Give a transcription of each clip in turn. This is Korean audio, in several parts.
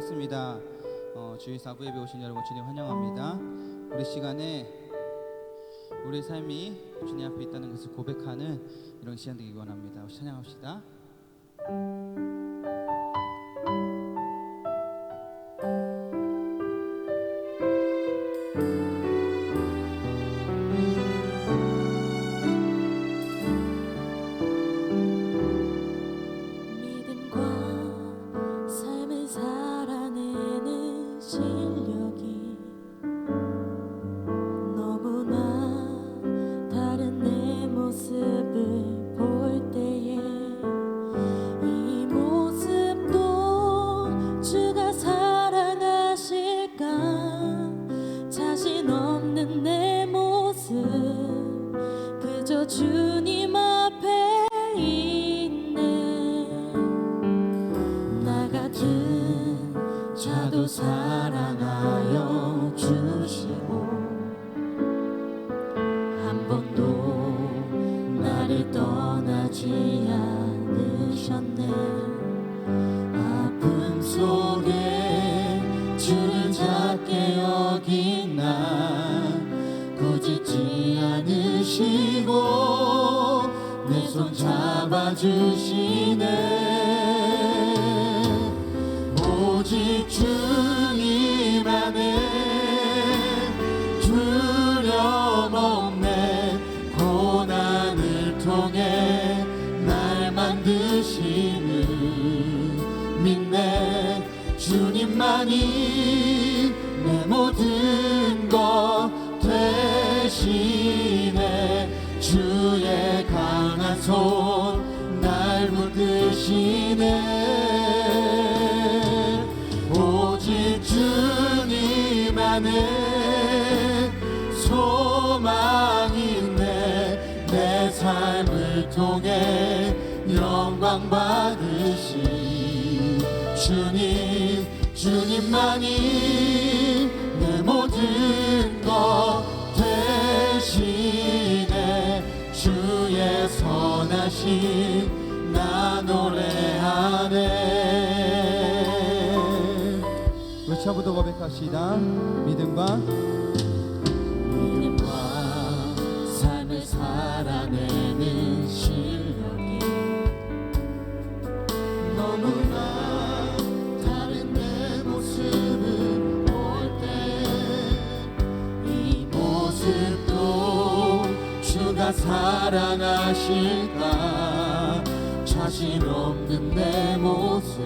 반갑습니다. 주일 4부 예배 오신 여러분 주님 환영합니다. 우리 시간에 우리 삶이 주님 앞에 있다는 것을 고백하는 이런 시간 되기 원합니다. 우리 찬양합시다. 주님 앞에 있네. 나 같은 자도 사랑하여 주시고 한 번도 나를 떠나지 않으셨네. 아픔 속에 주를 작게 여긴 나 꾸짖지 않으시고 내 손 잡아주시네. 오직 주님 안에 두려움 없네. 고난을 통해 날 만드시는 믿네. 주님만이 내 모든 것 대신에 주의 강한 손 날 붙드시네. 오직 주님 안에 소망이 있네. 내 삶을 통해 영광 받으신 주님, 주님만이 내 모든 것 대신에 주의 선하심 나 노래하네. 우리 차부터 고백합시다. 믿음과 삶을 살아내는 실력이 너무나 다른 내 모습을 볼 때 이 모습도 주가 사랑하실까. 자신 없는 내 모습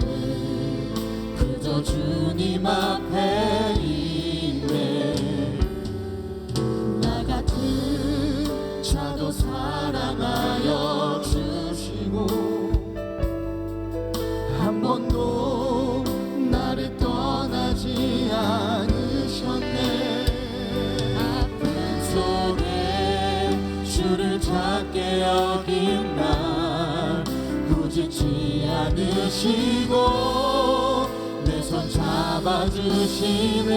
그저 주님 앞에 있네. 나 같은 자도 사랑하여 주시고 한 번도 나를 떠나지 않으셨네. 아픔 속에 주를 작게 여긴 날 꾸짖지 않으시고 내 손 잡아주시네.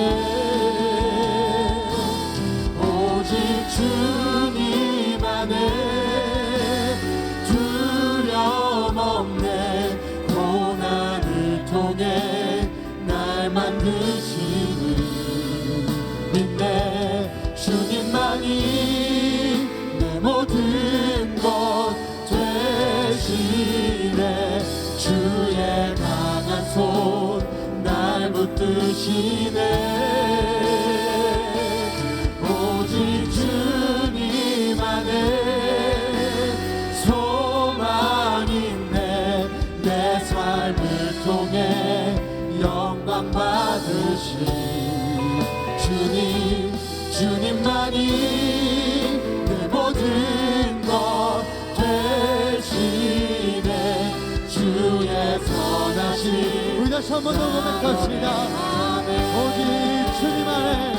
오직 주님 안에 두려움 없네. 고난을 통해 날 만드시는 믿네. 주님만이 내 모든 것 대신에 주의 강한 손 날 붙드시네. 오직 주님 안에 소망이 있네. 내 삶을 통해 영광 받으신 주님, 주님만이 내 모든 것 대신에 주의 선하심 우리 다시 한 번 더 고백합시다. 오직 주님 안에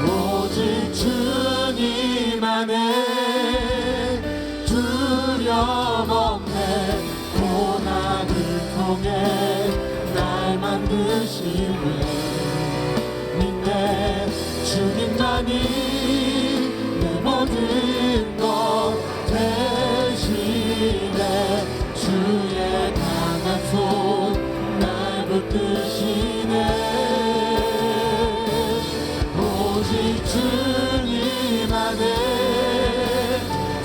오직 주님 안에 두려움 없네. 고난을 통해 날 만드시네. 믿네. 주님만이 내 모든 것 대신에 주의 강한 손 날 붙드시네. 안에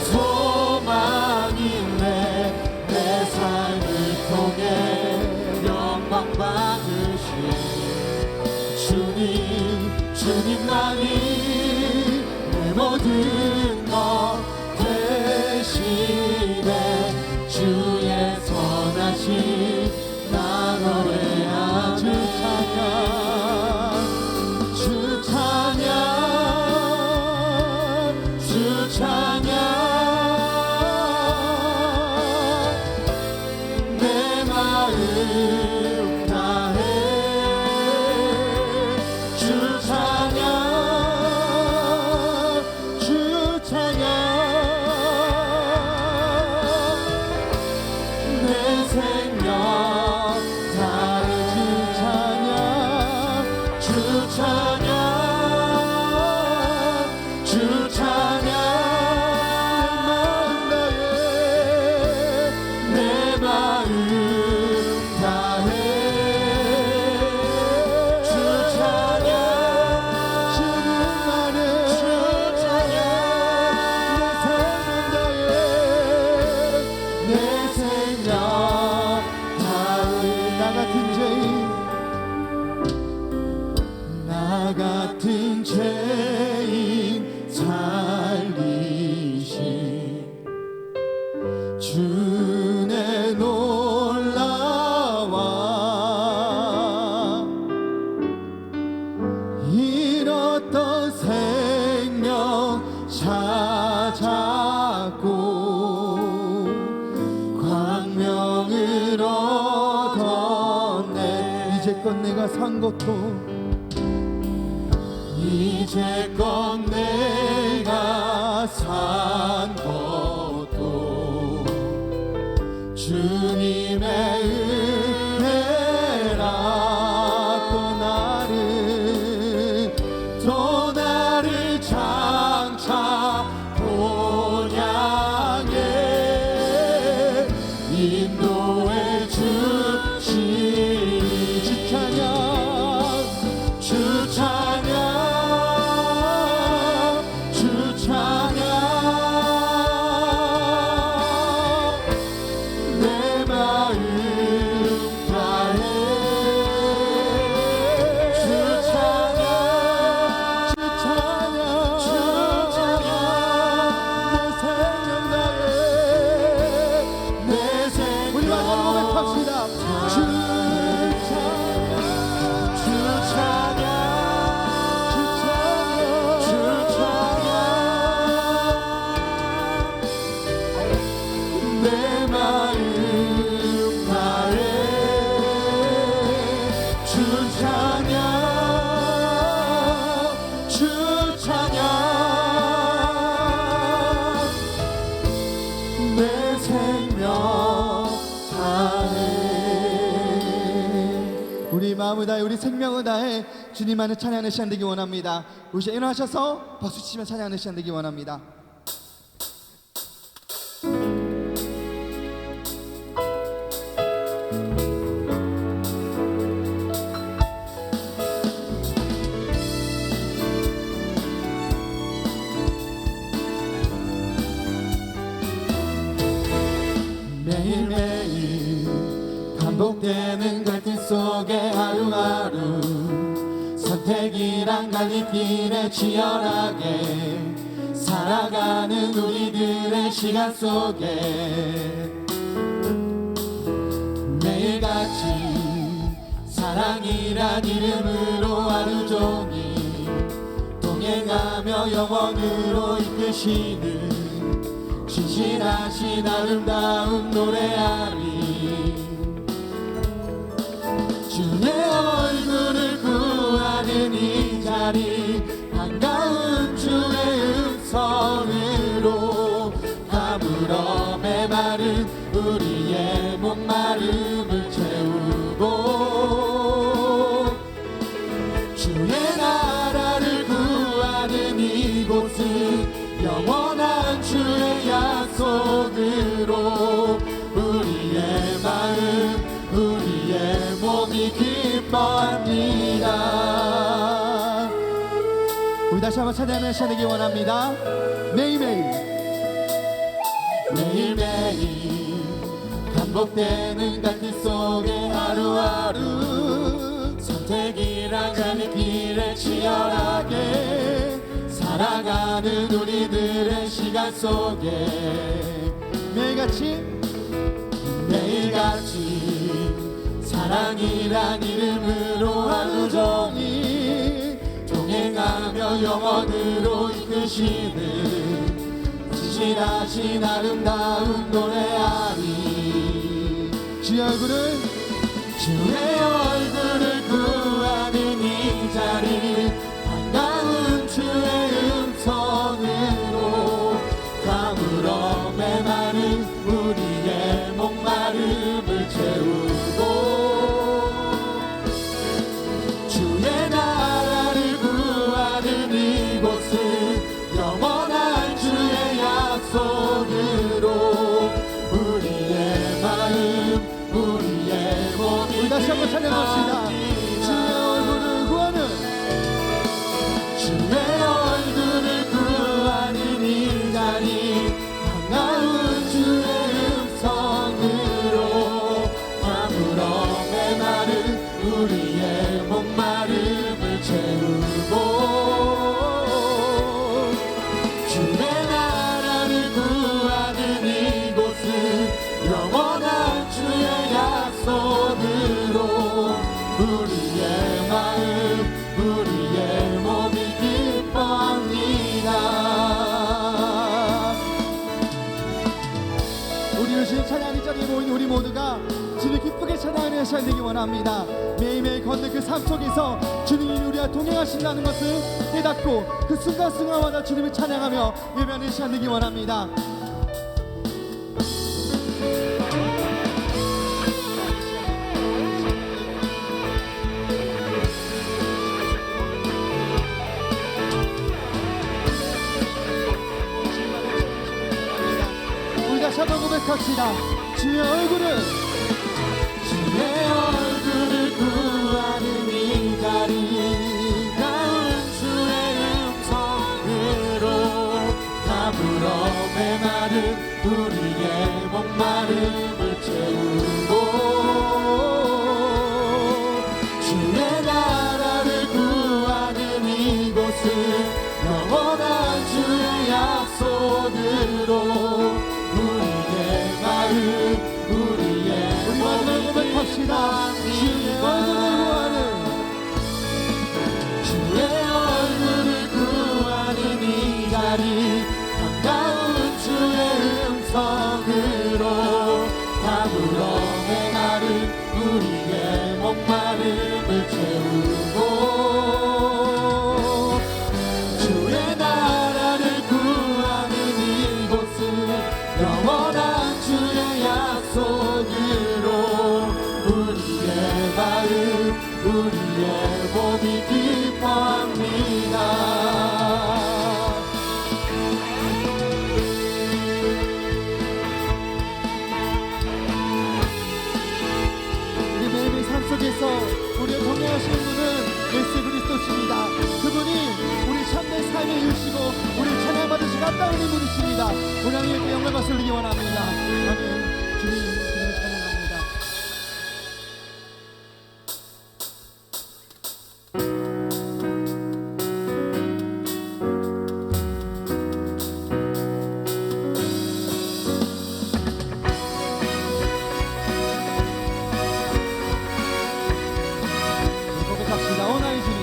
소망이 있네. 내 삶을 통해 영광 받으신 주님만이 내 모든 것 대신에 주의 선하신 나 노래하는 주 찬양 내 마음 다해 주 찬양 내 생명 다해 주 찬양 내 마음 다해 주 찬양 내 생명 다해 나 같은 죄인 살리신 주의 놀라와 잃었던 생명 찾았고 광명을 얻었네. 이제껏 내가 산 것도 이제껏 내가 산 것도 주님의 은혜라. 또 나를 장차 본향에 인도해 주시니 주 찬양 내 마음 다해 주 찬양 내 생명 우리 마지막 고백합시다. 주 찬양 내 마음 다해 주 찬양 내 생명 다해. 우리 마음을 다해 우리 생명을 다해 주님만을 찬양하는 시간 되기 원합니다. 우리 이제 일어나셔서 박수 치며 찬양하는 시간 되기 원합니다. 매일매일 반복되는 갈등 속에 하루하루 선택이란 갈림길에 치열하게 살아가는 우리들의 시간 속에 매일같이 사랑이란 이름으로 하루 종일 동행하며 영원으로 이끄시는 신실하신 아름다운 노래하리. 주의 얼굴을 구하는 이 자리 반가운 주의 음성으로 가물어 메마른 우리의 목마름을 채우고 주의 나라를 구하는 이곳은 영원한 주의 약속으로 우리의 마음 우리의 몸이 기뻐합니다. 우리 다시 한번 찬양하는 시간 되기 원합니다. 매일매일 반복되는 갈길 속에 하루하루 선택이란 가는 길에 치열하게 살아가는 우리들의 시간 속에 매일같이 사랑이란 이름으로 하루 종일 동행하며 영원으로 이끄시는 진실하신 아름다운 노래하리. 주의 얼굴을 구하는 이 자리 반가운 주의 음성으로 가물어 메마른 우리의 목마름을 채우고 주의 나라를 구하는 이곳은 영원한 주의 약속으로 우리의 마음 우리의 몸이 우리 다시 한번 찬양합시다. 주의 얼굴을 구하는 이 자리 반가운 주의 음성으로 가물어 메마른 우리의 목마름을 채우고 주의 나라를 구하는 이곳은 영원한 주의 약속으로 우리의 마음 우리의 몸이 기뻐합니다. 우리 주신 찬양하는 자리에 모인 우리 모두가 주님 기쁘게 찬양하는 시간 되기 원합니다. 매일매일 걷는 그 삶 속에서 주님이 우리와 동행하신다는 것을 깨닫고 그 순간순간마다 주님을 찬양하며 예배하는 시간 되기 원합니다. 다시 한번 고백합시다. 주의 얼굴을 구하는 이 자리 가운 주의 음성으로 가물어 메마른 우리의 목마름을 채우고 주의 나라를 구하는 이곳은 영원한 주의 약속으로 우리 마지막 고백합시다. 주의 얼굴을 구하는 이 자리 반가운 주의 음성으로 가물어 메마른 우리의 목마름을 채우고 주의 나라를 구하는 이곳은 영원한 주의 약속으로 우리의 마음 우리의 몸이 기뻐합니다. 우리 매일매일 삶 속에서 우리를 동행하시는 분은 예수 그리스도십니다. 그분이 우리 참된 삶의 이유시고 우리 찬양받으시고 아름다운 인물이십니다. 우리 하나님께 영광을 받으시기 원합니다. 아멘. 주님 찬양합니다. 고백합시다. 오 나의 주님,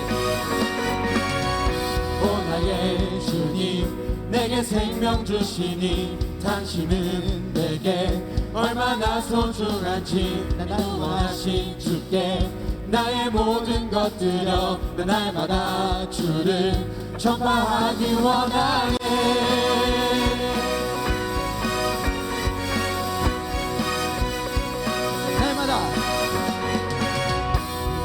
오 나의 주님 내게 생명 주시니 당신은 내게 얼마나 소중한지 난 원하신 주께 나의 모든 것 드려 날마다 주를 전파하기 원하네.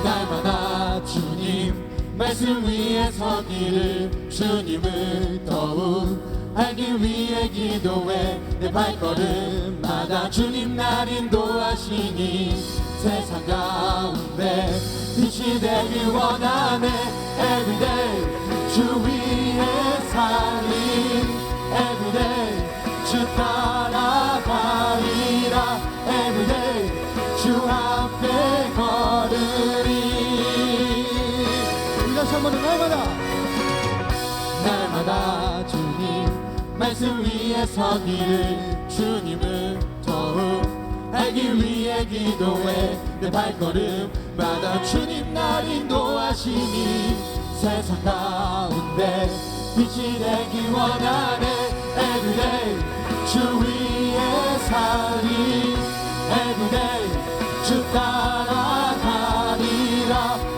날마다 주님 말씀 위에 서기를 주님을 더욱 알기 위해 기도해 내 발걸음마다 주님 날 인도하시니 세상 가운데 빛이 되길 원하네. Everyday 주 위에 살림 everyday 주 따라가리라 everyday 주 앞에 걸으리 우리 다시 한번 날마다 주님 말씀 위에 서기를 주님을 더욱 알기 위해 기도해 내 발걸음마다 주님 날 인도하시니 세상 가운데 빛이 되기 원하네 everyday 주 위에 살리 everyday 주 따라가리라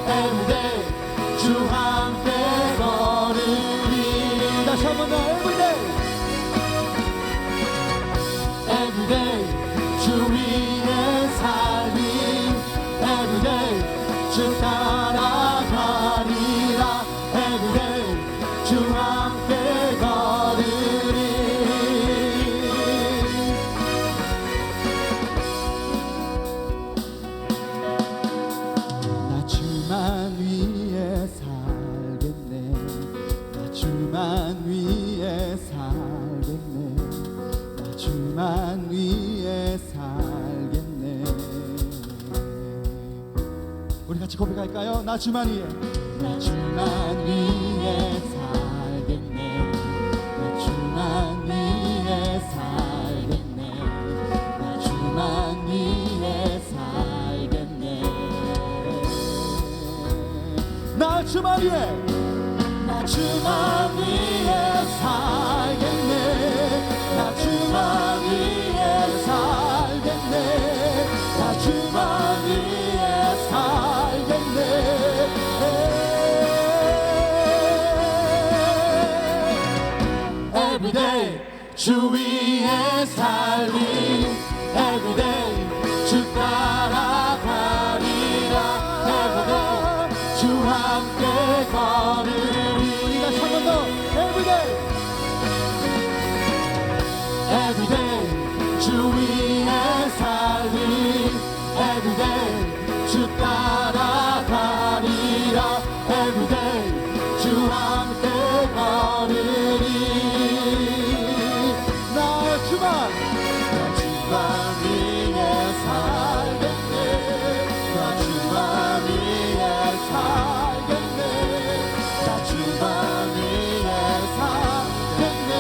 everyday 주 함께 걸으리 다시 한번 더 everyday everyday 주 위에 살림 everyday 주 따라가리라 everyday 주 함께 걸으리 나 주만 위에 살겠네 나 주만 위에 살겠네 나 주만 위에 살겠네 우리 같이 고백할까요? 나 주만 위에 나 주만 위에 살겠네 나 주만 위에 살겠네 나 주만 위에 살겠네 나 주만 위에 나 주만 위에 살겠네 나 주만 위에 살겠네 나 주만 위에 살겠네 everyday 주 위에 살림 everyday 주 따라가리라 everyday 주 함께 걸으리 다시 한번 더 everyday everyday 주 위에 살림 everyday 주 따라가리라 everyday 주 함께 걸으리 나 주만 위에 살겠네 나 주만 위에 살겠네 나 주만 위에 살겠네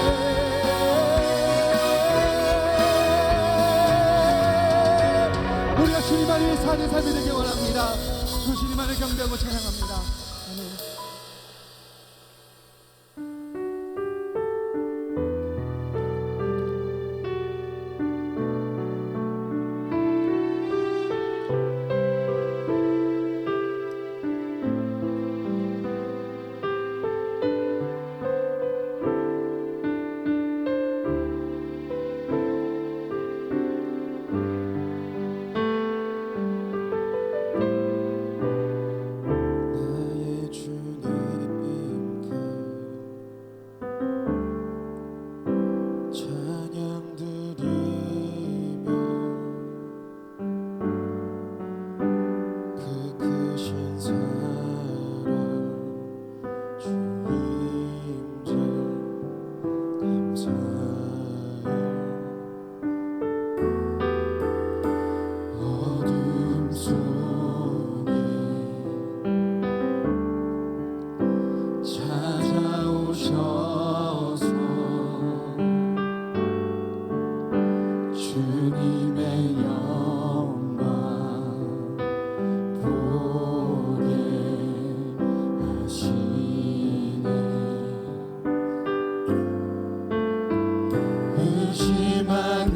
우리가 주님만을 위해 사는 삶이 되길 원합니다. 그 주님만을 경배하고 찬양합니다. 아멘. 나의 주님께 찬양 드리며 그 크신 사랑 주님께 감사해 어둠 속에 찾아오셔서 주님의 영광 보게 하시네 의심하는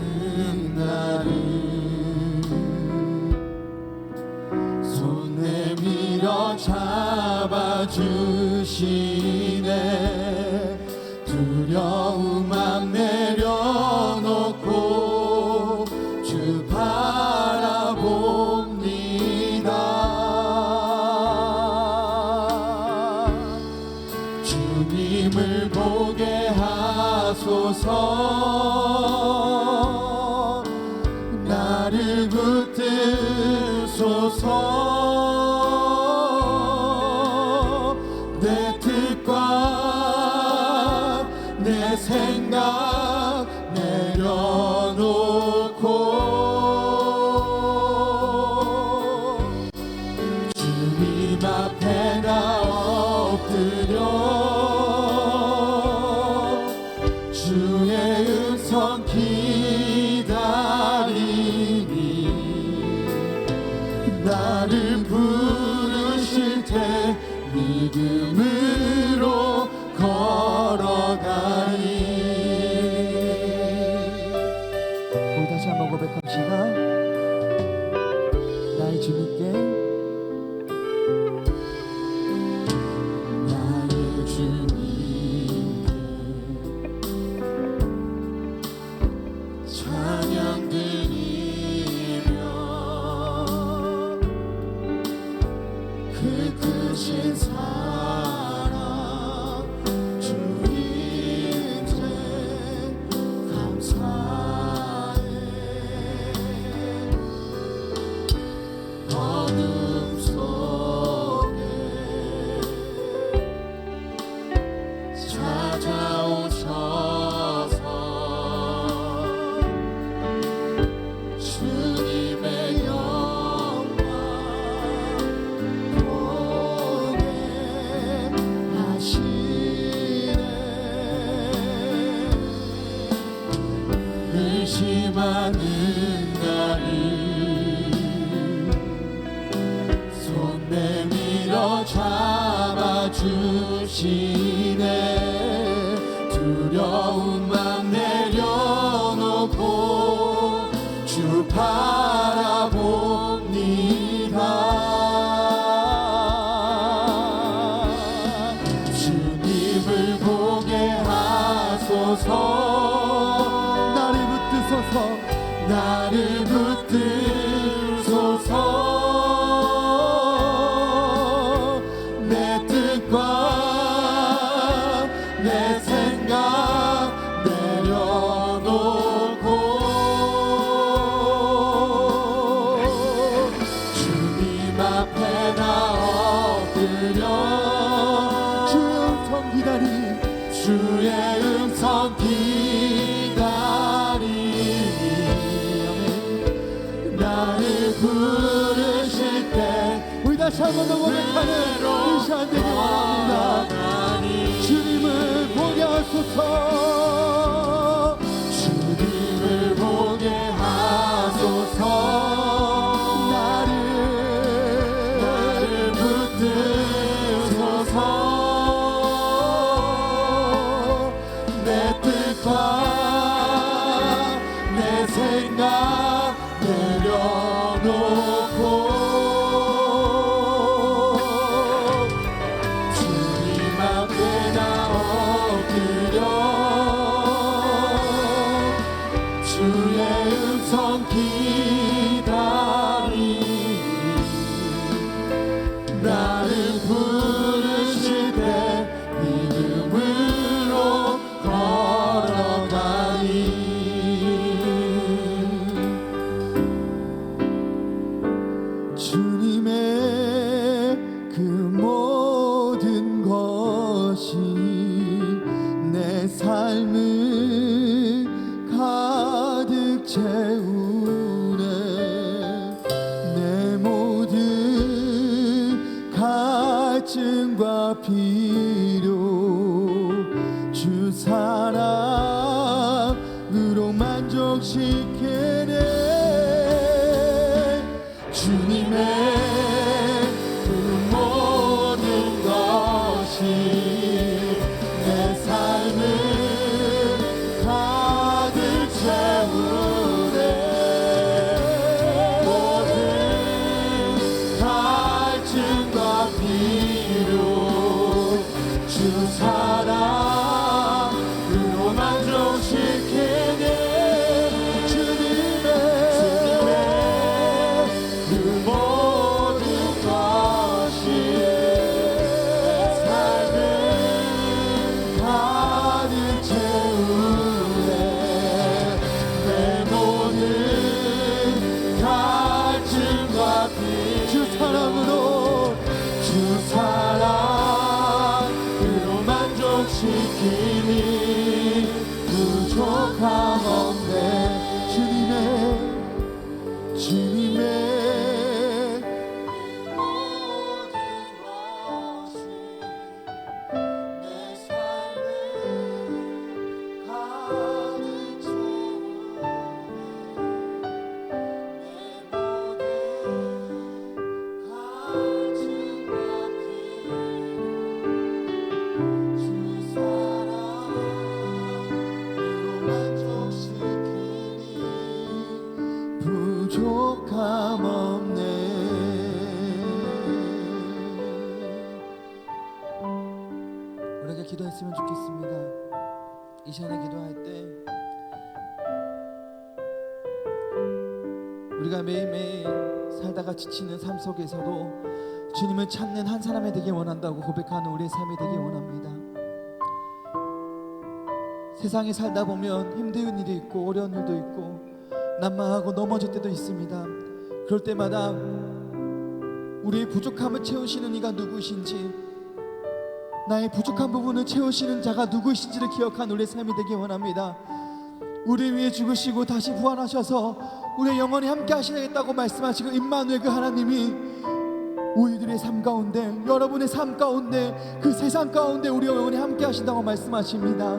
나를 손 내밀어 잡아주시네 두려움만 내려놓고 주 바라봅니다 주님을 보게 하소서 나를 붙드소서 내 뜻과 내 생각 내려놓고 주님 앞에 나 엎드려 주의 음성 기다리니 나를 부르실 때 믿음으로 걸어가리. 우리 다시 한번 고백합시다. 나의 주님께 나의 주님께 찬양 드리며 그 크신 사랑 주 인생 감사해. 어둠 속에 찾아오셔서 주님의 영광 보게 하시네. 의심하는 나를 손 내밀어 잡아주시네. 두려운 맘 내려놓고 주 바라봅니다. 주님을 보게 하소서. 나를 붙드소서. 나를 붙들소서. 내 뜻과 내 생각 내려놓고 주님 앞에 나 엎드려 주의 음성 기다리 주의 음성 기다리니 나를 부르실 때 우리 다시 한번 더 고백하는 이 시간 되기 원합니다. 주님을 보게 하소서. 주님을 보게 하소서. 나를 붙들소서. 내 뜻과 내 생각 내려놓고 주님 앞에 나 엎드려 주의 음성 기다리니 나를 부르실 때 믿음으로 걸어가니. 주님의 그 모든 것이 내 삶을 가득 채우네. 내 모든 갈증과 필요 주 사랑으로 만족시키네. 주님의 그 모든 것이 내 삶을 가득 채우네. 이 시간에 기도할 때 우리가 매일매일 살다가 지치는 삶 속에서도 주님을 찾는 한 사람이 되기 원한다고 고백하는 우리의 삶이 되기 원합니다. 세상에 살다 보면 힘든 일이 있고 어려운 일도 있고 난망하고 넘어질 때도 있습니다. 그럴 때마다 우리의 부족함을 채우시는 이가 누구신지, 나의 부족한 부분을 채우시는 자가 누구신지를 기억한 우리의 삶이 되기 원합니다. 우리 위해 죽으시고 다시 부활하셔서 우리의 영원히 함께 하시겠다고 말씀하시고 임마누엘 그 하나님이 우리들의 삶 가운데, 여러분의 삶 가운데, 그 세상 가운데 우리와 영원히 함께 하신다고 말씀하십니다.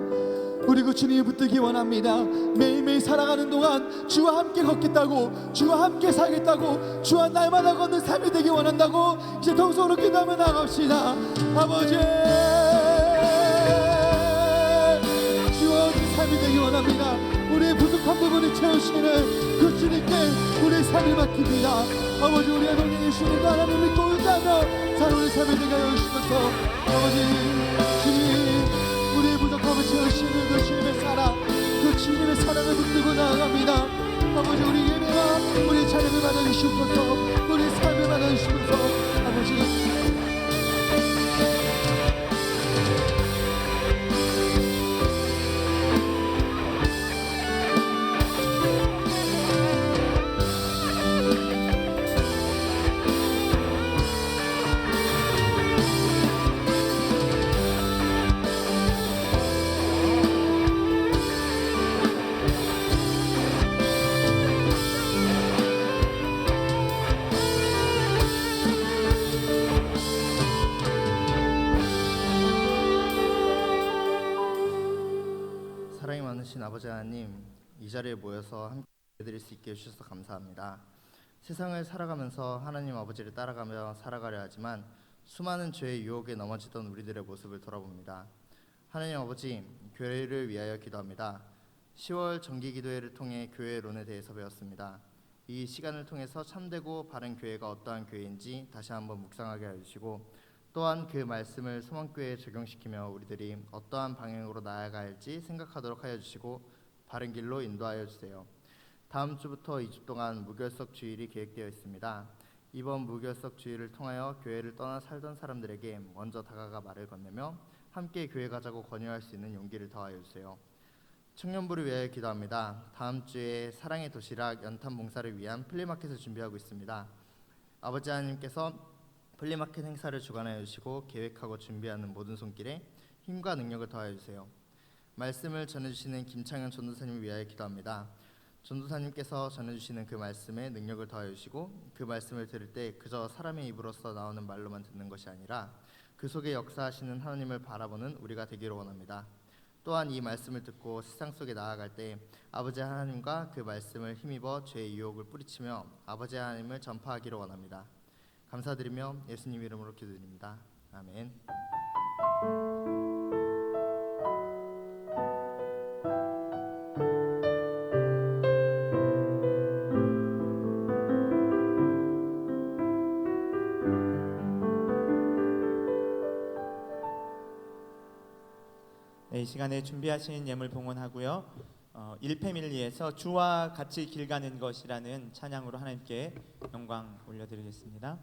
우리 그 주님을 붙들기 원합니다. 매일매일 살아가는 동안 주와 함께 걷겠다고, 주와 함께 살겠다고, 주와 날마다 걷는 삶이 되기 원한다고 이제 동서로 기도하며 나갑시다. 아버지, 주와 함께 삶이 되기 원합니다. 우리의 부족한 부분을 채우시는 그 주님께 우리의 삶을 맡깁니다. 아버지, 우리의 동행해 주시는 하나님 믿고 의지하며 살 우리 삶을 되게 하여 주시면서, 아버지 주님, 우리의 부족함을 채우시는 그 주님의 사랑, 그 주님의 사랑을 붙들고 나아갑니다. 아버지, 우리 예배와 우리 찬양을 받아주시옵소서. 우리 삶을 받아주시면서 아버지, 사랑이 많으신 아버지 하나님, 이 자리에 모여서 함께 예배드릴 수 있게 해주셔서 감사합니다. 세상을 살아가면서 하나님 아버지를 따라가며 살아가려 하지만 수많은 죄의 유혹에 넘어지던 우리들의 모습을 돌아봅니다. 하나님 아버지, 교회를 위하여 기도합니다. 10월 정기기도회를 통해 교회론에 대해서 배웠습니다. 이 시간을 통해서 참되고 바른 교회가 어떠한 교회인지 다시 한번 묵상하게 해주시고, 또한 그 말씀을 소망교회에 적용시키며 우리들이 어떠한 방향으로 나아가야 할지 생각하도록 하여 주시고 바른 길로 인도하여 주세요. 다음 주부터 2주 동안 무결석 주일이 계획되어 있습니다. 이번 무결석 주일을 통하여 교회를 떠나 살던 사람들에게 먼저 다가가 말을 건네며 함께 교회 가자고 권유할 수 있는 용기를 더하여 주세요. 청년부를 위하여 기도합니다. 다음 주에 사랑의 도시락 연탄 봉사를 위한 플리마켓을 준비하고 있습니다. 아버지 하나님께서 플리마켓 행사를 주관하여 주시고 계획하고 준비하는 모든 손길에 힘과 능력을 더하여 주세요. 말씀을 전해주시는 김창현 전도사님을 위하여 기도합니다. 전도사님께서 전해주시는 그 말씀에 능력을 더하여 주시고, 그 말씀을 들을 때 그저 사람의 입으로서 나오는 말로만 듣는 것이 아니라 그 속에 역사하시는 하나님을 바라보는 우리가 되기를 원합니다. 또한 이 말씀을 듣고 세상 속에 나아갈 때 아버지 하나님과 그 말씀을 힘입어 죄의 유혹을 뿌리치며 아버지 하나님을 전파하기를 원합니다. 감사드리며 예수님 이름으로 기도드립니다. 아멘. 네, 이 시간에 준비하신 예물 봉헌하고요. 1패밀리에서 주와 같이 길 가는 것이라는 찬양으로 하나님께 영광 올려드리겠습니다.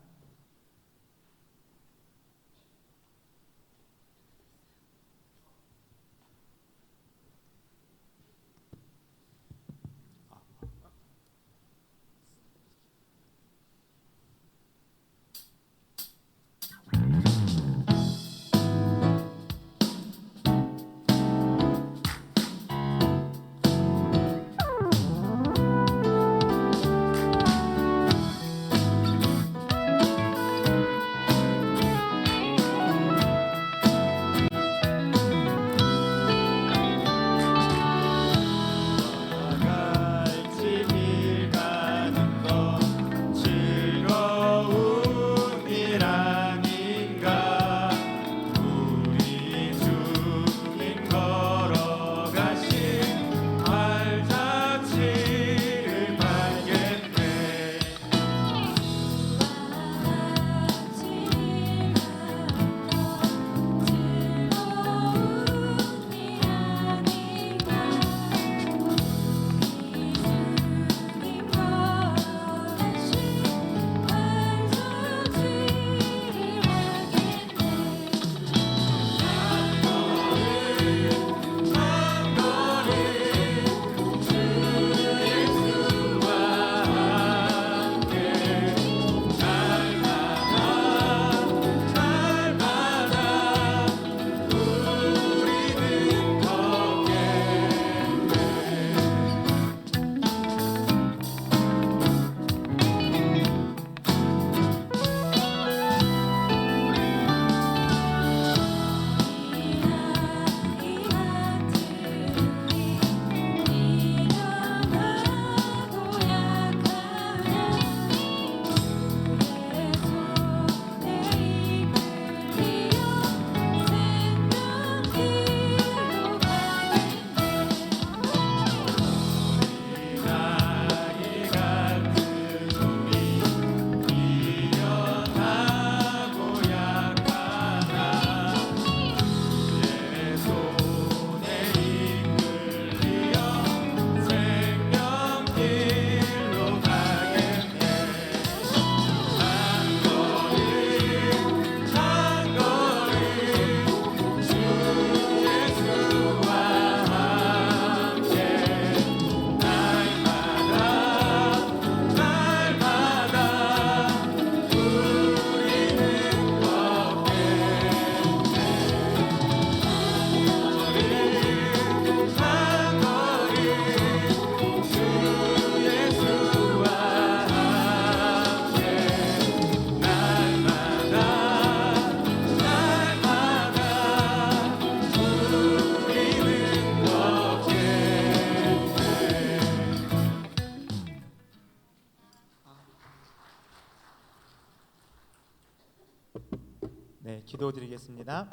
기도드리겠습니다.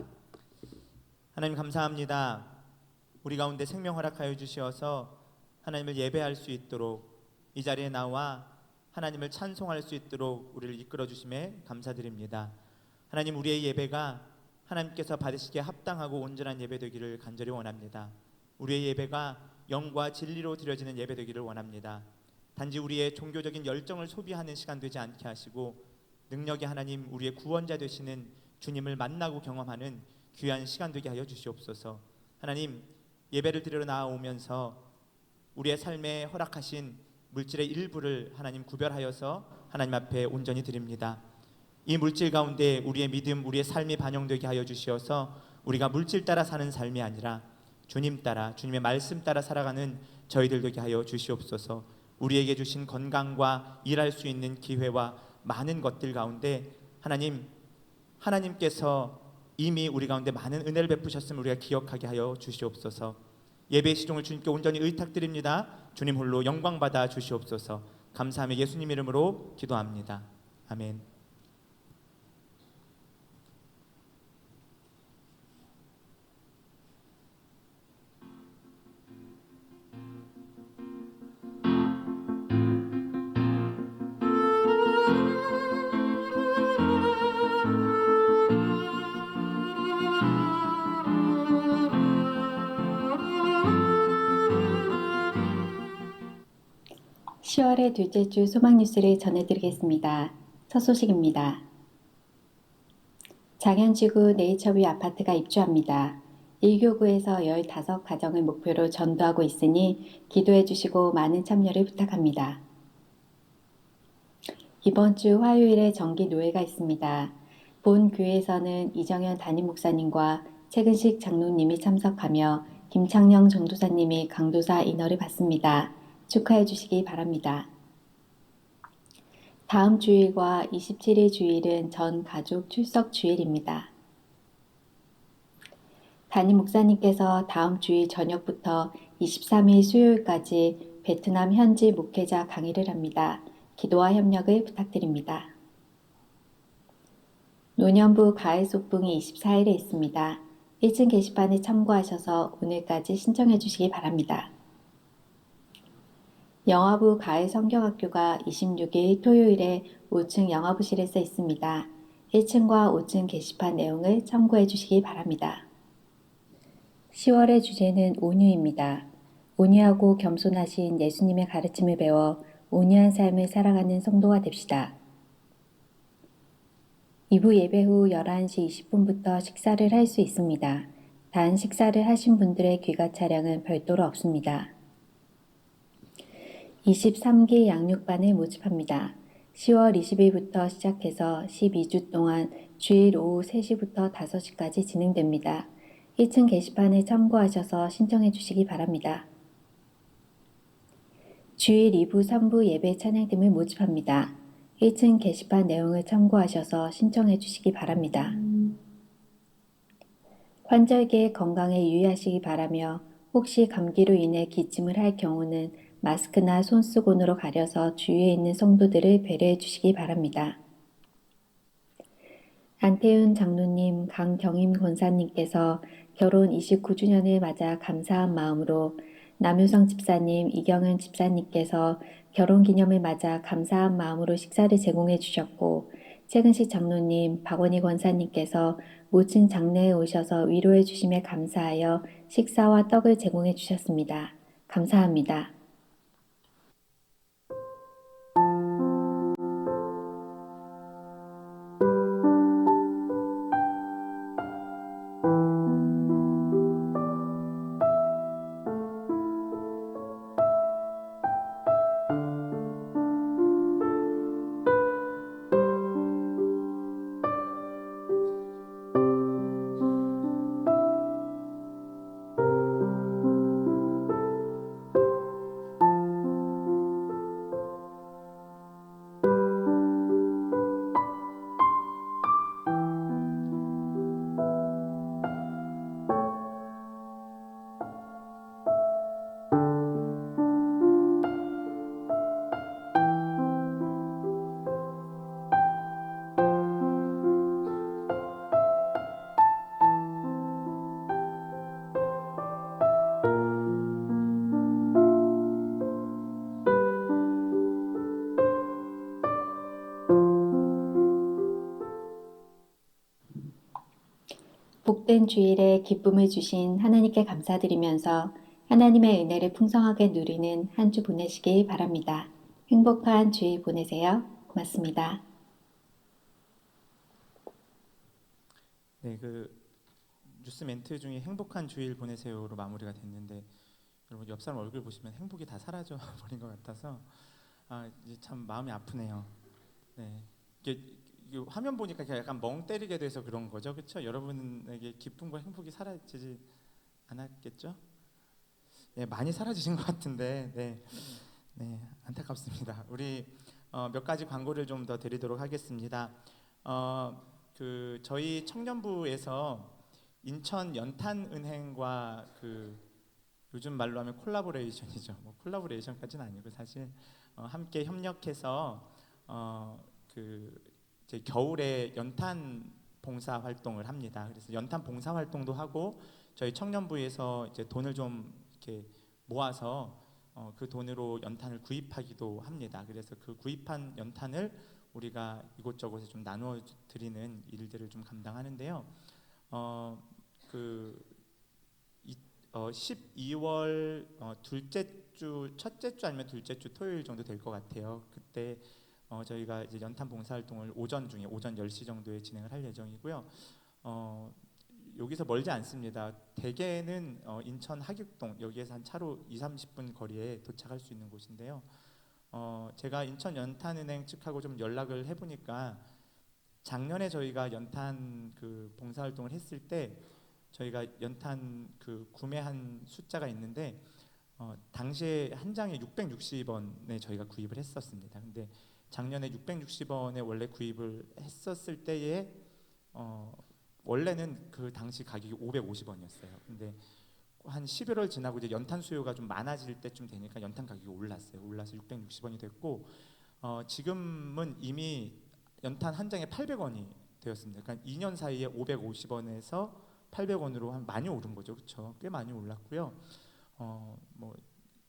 하나님 감사합니다. 우리 가운데 생명 허락하여 주시어서 하나님을 예배할 수 있도록 이 자리에 나와 하나님을 찬송할 수 있도록 우리를 이끌어 주심에 감사드립니다. 하나님, 우리의 예배가 하나님께서 받으시기에 합당하고 온전한 예배 되기를 간절히 원합니다. 우리의 예배가 영과 진리로 드려지는 예배 되기를 원합니다. 단지 우리의 종교적인 열정을 소비하는 시간 되지 않게 하시고 능력의 하나님, 우리의 구원자 되시는 주님을 만나고 경험하는 귀한 시간 되게 하여 주시옵소서. 하나님, 예배를 드리러 나아오면서 우리의 삶에 허락하신 물질의 일부를 하나님 구별하여서 하나님 앞에 온전히 드립니다. 이 물질 가운데 우리의 믿음, 우리의 삶이 반영되게 하여 주시어서 우리가 물질 따라 사는 삶이 아니라 주님 따라, 주님의 말씀 따라 살아가는 저희들 되게 하여 주시옵소서. 우리에게 주신 건강과 일할 수 있는 기회와 많은 것들 가운데 하나님께서 이미 우리 가운데 많은 은혜를 베푸셨음을 우리가 기억하게 하여 주시옵소서. 예배의 시종을 주님께 온전히 의탁드립니다. 주님 홀로 영광 받아 주시옵소서. 감사하며 예수님 이름으로 기도합니다. 아멘. (10월의) 둘째 주 소망 뉴스를 전해드리겠습니다. 첫 소식입니다. 장현지구 네이처뷰 아파트가 입주합니다. 1교구에서 15가정을 목표로 전도하고 있으니 기도해 주시고 많은 참여를 부탁합니다. 이번 주 화요일에 정기 노예가 있습니다. 본 교회에서는 이정현 담임 목사님과 최근식 장로님이 참석하며 김창영 전도사님이 강도사 인허를 받습니다. 축하해 주시기 바랍니다. 다음 주일과 27일 주일은 전 가족 출석 주일입니다. 담임 목사님께서 다음 주일 저녁부터 23일 수요일까지 베트남 현지 목회자 강의를 합니다. 기도와 협력을 부탁드립니다. 노년부 가을 소풍이 24일에 있습니다. 1층 게시판에 참고하셔서 오늘까지 신청해 주시기 바랍니다. 영화부 가을 성경학교가 26일 토요일에 5층 영화부실에서 있습니다. 1층과 5층 게시판 내용을 참고해 주시기 바랍니다. 10월의 주제는 온유입니다. 온유하고 겸손하신 예수님의 가르침을 배워 온유한 삶을 살아가는 성도가 됩시다. 2부 예배 후 11시 20분부터 식사를 할 수 있습니다. 단 식사를 하신 분들의 귀가 차량은 별도로 없습니다. 23기 양육반을 모집합니다. 10월 20일부터 시작해서 12주 동안 주일 오후 3시부터 5시까지 진행됩니다. 1층 게시판을 참고하셔서 신청해 주시기 바랍니다. 주일 2부, 3부 예배 찬양 등을 모집합니다. 1층 게시판 내용을 참고하셔서 신청해 주시기 바랍니다. 환절기에 건강에 유의하시기 바라며 혹시 감기로 인해 기침을 할 경우는 마스크나 손수건으로 가려서 주위에 있는 성도들을 배려해 주시기 바랍니다. 안태훈 장로님, 강경임 권사님께서 결혼 29주년을 맞아 감사한 마음으로, 남효성 집사님, 이경은 집사님께서 결혼기념을 맞아 감사한 마음으로 식사를 제공해 주셨고, 최근식 장로님, 박원희 권사님께서 모친 장례에 오셔서 위로해 주심에 감사하여 식사와 떡을 제공해 주셨습니다. 감사합니다. 복된 주일에 기쁨을 주신 하나님께 감사드리면서 하나님의 은혜를 풍성하게 누리는 한 주 보내시길 바랍니다. 행복한 주일 보내세요. 고맙습니다. 네, 그 뉴스 멘트 중에 행복한 주일 보내세요로 마무리가 됐는데 여러분 옆 사람 얼굴 보시면 행복이 다 사라져 버린 것 같아서 이제 참 마음이 아프네요. 네, 이게 화면 보니까 약간 멍 때리게 돼서 그런 거죠, 그렇죠? 여러분에게 기쁨과 행복이 사라지지 않았겠죠? 네, 많이 사라지신 것 같은데, 네, 안타깝습니다. 우리 몇 가지 광고를 좀 더 드리도록 하겠습니다. 그 저희 청년부에서 인천 연탄은행과 그 요즘 말로 하면 콜라보레이션이죠. 뭐 콜라보레이션까지는 아니고 사실 함께 협력해서 그 이제 겨울에 연탄 봉사 활동을 합니다. 그래서 연탄 봉사 활동도 하고 저희 청년부에서 이제 돈을 좀 이렇게 모아서 그 돈으로 연탄을 구입하기도 합니다. 그래서 그 구입한 연탄을 우리가 이곳저곳에 좀 나누어 드리는 일들을 좀 감당하는데요. 그 12월 둘째 주, 첫째 주 아니면 둘째 주 토요일 정도 될 것 같아요. 그때 저희가 이제 연탄 봉사 활동을 오전 10시 정도에 진행을 할 예정이고요. 여기서 멀지 않습니다. 대개는 인천 하객동 여기에서 한 차로 2-30분 거리에 도착할 수 있는 곳인데요. 제가 인천 연탄은행 측하고 좀 연락을 해보니까 작년에 저희가 연탄 그 봉사 활동을 했을 때 저희가 연탄 그 구매한 숫자가 있는데 당시에 한 장에 660원에 저희가 구입을 했었습니다. 근데 작년에 660원에 원래 구입을 했었을 때에 원래는 그 당시 가격이 550원이었어요. 근데 한 11월 지나고 이제 연탄 수요가 좀 많아질 때쯤 되니까 연탄 가격이 올랐어요. 올라서 660원이 됐고 지금은 이미 연탄 한 장에 800원이 되었습니다. 그러니까 2년 사이에 550원에서 800원으로 한 많이 오른 거죠, 그렇죠? 꽤 많이 올랐고요. 뭐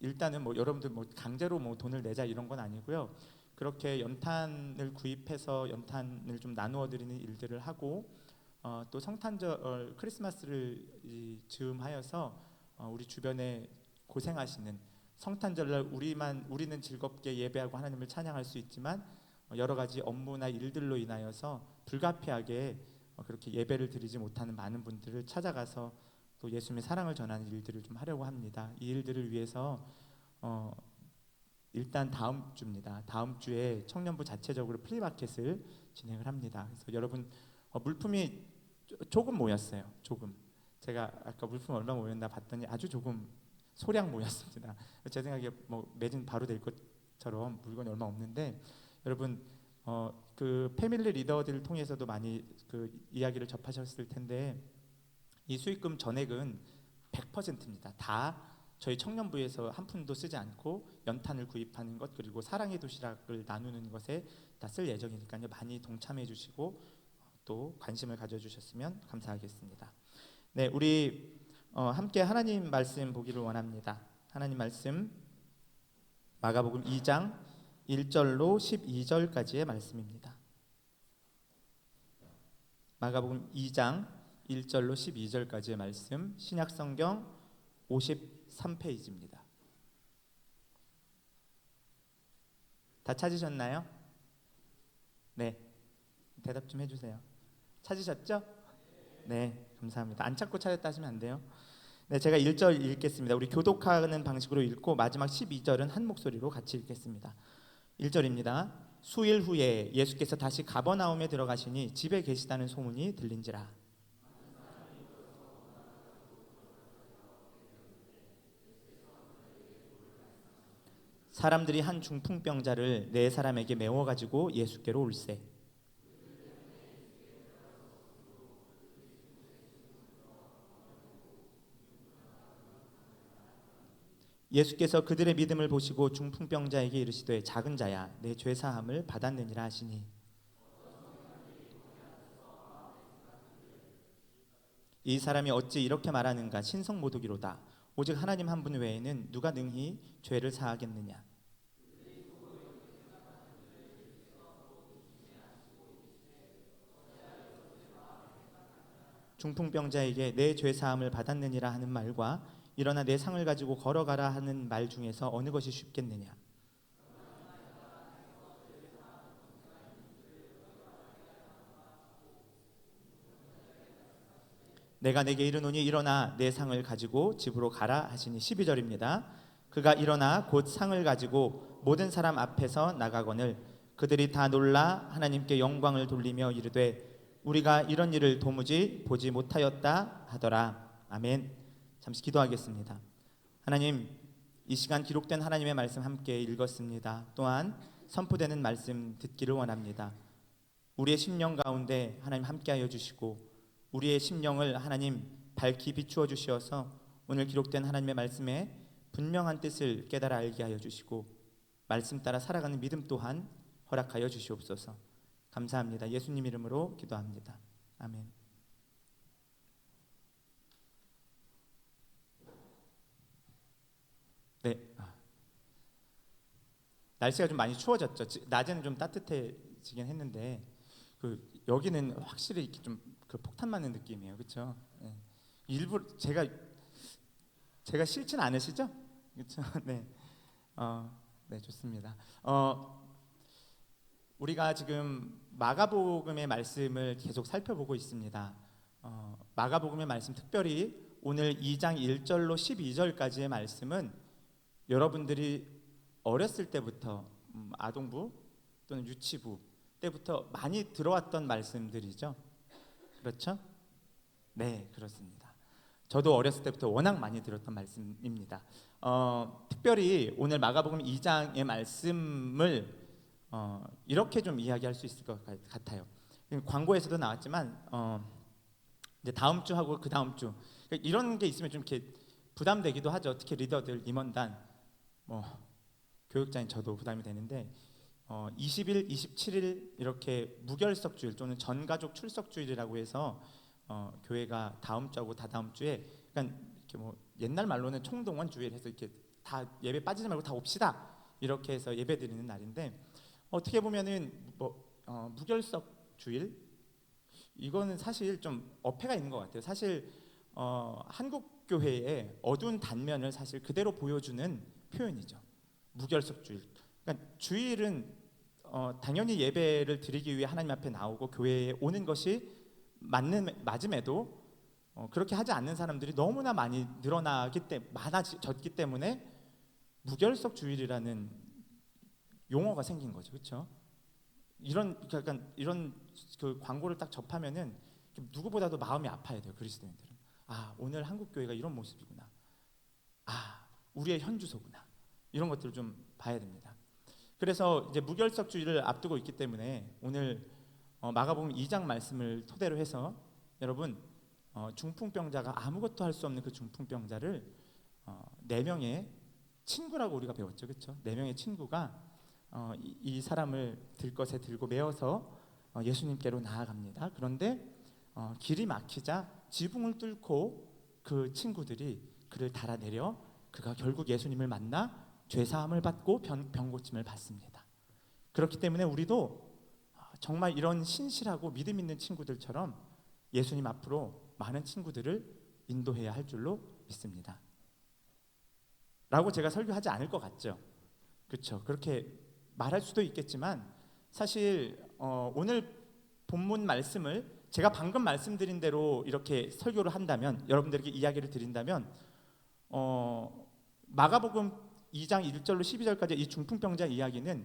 일단은 뭐 여러분들 뭐 강제로 뭐 돈을 내자 이런 건 아니고요. 그렇게 연탄을 구입해서 연탄을 좀 나누어 드리는 일들을 하고 또 성탄절 크리스마스를 즈음하여서 우리 주변에 고생하시는 성탄절날 우리는 즐겁게 예배하고 하나님을 찬양할 수 있지만 여러 가지 업무나 일들로 인하여서 불가피하게 그렇게 예배를 드리지 못하는 많은 분들을 찾아가서 또 예수님의 사랑을 전하는 일들을 좀 하려고 합니다. 이 일들을 위해서 일단 다음 주입니다. 다음 주에 청년부 자체적으로 플리마켓을 진행을 합니다. 그래서 여러분 물품이 조금 모였어요. 조금. 제가 아까 물품 얼마 모였나 봤더니 아주 조금 소량 모였습니다. 제 생각에 뭐 매진 바로 될 것처럼 물건이 얼마 없는데 여러분 그 패밀리 리더들을 통해서도 많이 그 이야기를 접하셨을 텐데 이 수익금 전액은 100%입니다. 다 저희 청년부에서 한 푼도 쓰지 않고 연탄을 구입하는 것 그리고 사랑의 도시락을 나누는 것에 다 쓸 예정이니까요. 많이 동참해 주시고 또 관심을 가져주셨으면 감사하겠습니다. 네, 우리 함께 하나님 말씀 보기를 원합니다. 하나님 말씀 마가복음 2장 1절로 12절까지의 말씀입니다. 마가복음 2장 1절로 12절까지의 말씀 신약성경 53페이지입니다. 다 찾으셨나요? 네, 대답 좀 해주세요. 찾으셨죠? 네, 감사합니다. 안 찾고 찾았다 하시면 안 돼요. 네, 제가 1절 읽겠습니다. 우리 교독하는 방식으로 읽고 마지막 12절은 한 목소리로 같이 읽겠습니다. 1절입니다. 수일 후에 예수께서 다시 가버나움에 들어가시니 집에 계시다는 소문이 들린지라. 사람들이 한 중풍병자를 네 사람에게 메워 가지고 예수께로 올세. 예수께서 그들의 믿음을 보시고 중풍병자에게 이르시되 작은 자야 내 죄 사함을 받았느니라 하시니 이 사람이 어찌 이렇게 말하는가 신성모독이로다. 오직 하나님 한 분 외에는 누가 능히 죄를 사하겠느냐. 중풍병자에게 내 죄 사함을 받았느니라 하는 말과 일어나 내 상을 가지고 걸어가라 하는 말 중에서 어느 것이 쉽겠느냐? 내가 내게 이르노니 일어나 내 상을 가지고 집으로 가라 하시니 12절입니다. 그가 일어나 곧 상을 가지고 모든 사람 앞에서 나가거늘 그들이 다 놀라 하나님께 영광을 돌리며 이르되 우리가 이런 일을 도무지 보지 못하였다 하더라. 아멘. 잠시 기도하겠습니다. 하나님, 이 시간 기록된 하나님의 말씀 함께 읽었습니다. 또한 선포되는 말씀 듣기를 원합니다. 우리의 심령 가운데 하나님 함께하여 주시고 우리의 심령을 하나님 밝히 비추어 주시어서 오늘 기록된 하나님의 말씀에 분명한 뜻을 깨달아 알게 하여 주시고 말씀 따라 살아가는 믿음 또한 허락하여 주시옵소서. 감사합니다. 예수님 이름으로 기도합니다. 아멘. 네. 날씨가 좀 많이 추워졌죠. 낮에는 좀 따뜻해지긴 했는데 여기는 확실히 이렇게 좀 그 폭탄 맞는 느낌이에요, 그렇죠? 네. 일부러 제가 싫진 않으시죠? 그렇죠? 네, 네 좋습니다. 우리가 지금 마가복음의 말씀을 계속 살펴보고 있습니다. 마가복음의 말씀, 특별히 오늘 2장 1절로 12절까지의 말씀은 여러분들이 어렸을 때부터 아동부 또는 유치부 때부터 많이 들어왔던 말씀들이죠. 그렇죠? 네, 그렇습니다. 저도 어렸을 때부터 워낙 많이 들었던 말씀입니다. 특별히 오늘 마가복음 2장의 말씀을 이렇게 좀 이야기할 수 있을 것 같아요. 광고에서도 나왔지만 이제 다음 주하고 그 다음 주 이런 게 있으면 좀 이렇게 부담되기도 하죠. 특히 리더들, 임원단, 교육자인 저도 부담이 되는데 20일, 27일 이렇게 무결석 주일 또는 전가족 출석 주일이라고 해서 교회가 다음 주하고 다다음 주에 그러니까 이렇게 옛날 말로는 총동원 주일 해서 이렇게 다 예배 빠지지 말고 다 옵시다 이렇게 해서 예배 드리는 날인데 어떻게 보면은 무결석 주일 이거는 사실 좀 어폐가 있는 것 같아요. 사실 한국 교회의 어두운 단면을 사실 그대로 보여주는 표현이죠. 무결석 주일. 그러니까 주일은 당연히 예배를 드리기 위해 하나님 앞에 나오고 교회에 오는 것이 맞음에도 그렇게 하지 않는 사람들이 너무나 많이 많아졌기 때문에 무결석 주일이라는 용어가 생긴 거죠, 그렇죠? 이런 그 광고를 딱 접하면은 누구보다도 마음이 아파야 돼요, 그리스도인들은. 아, 오늘 한국 교회가 이런 모습이구나. 아, 우리의 현주소구나. 이런 것들을 좀 봐야 됩니다. 그래서 이제 무결석 주일을 앞두고 있기 때문에 오늘 마가복음 2장 말씀을 토대로 해서 여러분 중풍병자가 아무것도 할 수 없는 그 중풍병자를 4명의 친구라고 우리가 배웠죠, 그렇죠? 4명의 친구가 이 사람을 들것에 들고 메어서 예수님께로 나아갑니다. 그런데 길이 막히자 지붕을 뚫고 그 친구들이 그를 달아내려 그가 결국 예수님을 만나 죄사함을 받고 병 고침을 받습니다. 그렇기 때문에 우리도 정말 이런 신실하고 믿음 있는 친구들처럼 예수님 앞으로 많은 친구들을 인도해야 할 줄로 믿습니다. 라고 제가 설교하지 않을 것 같죠? 그렇죠? 그렇게 말할 수도 있겠지만 사실 오늘 본문 말씀을 제가 방금 말씀드린 대로 이렇게 설교를 한다면 여러분들에게 이야기를 드린다면 마가복음 2장 1절로 12절까지 이 중풍병자 이야기는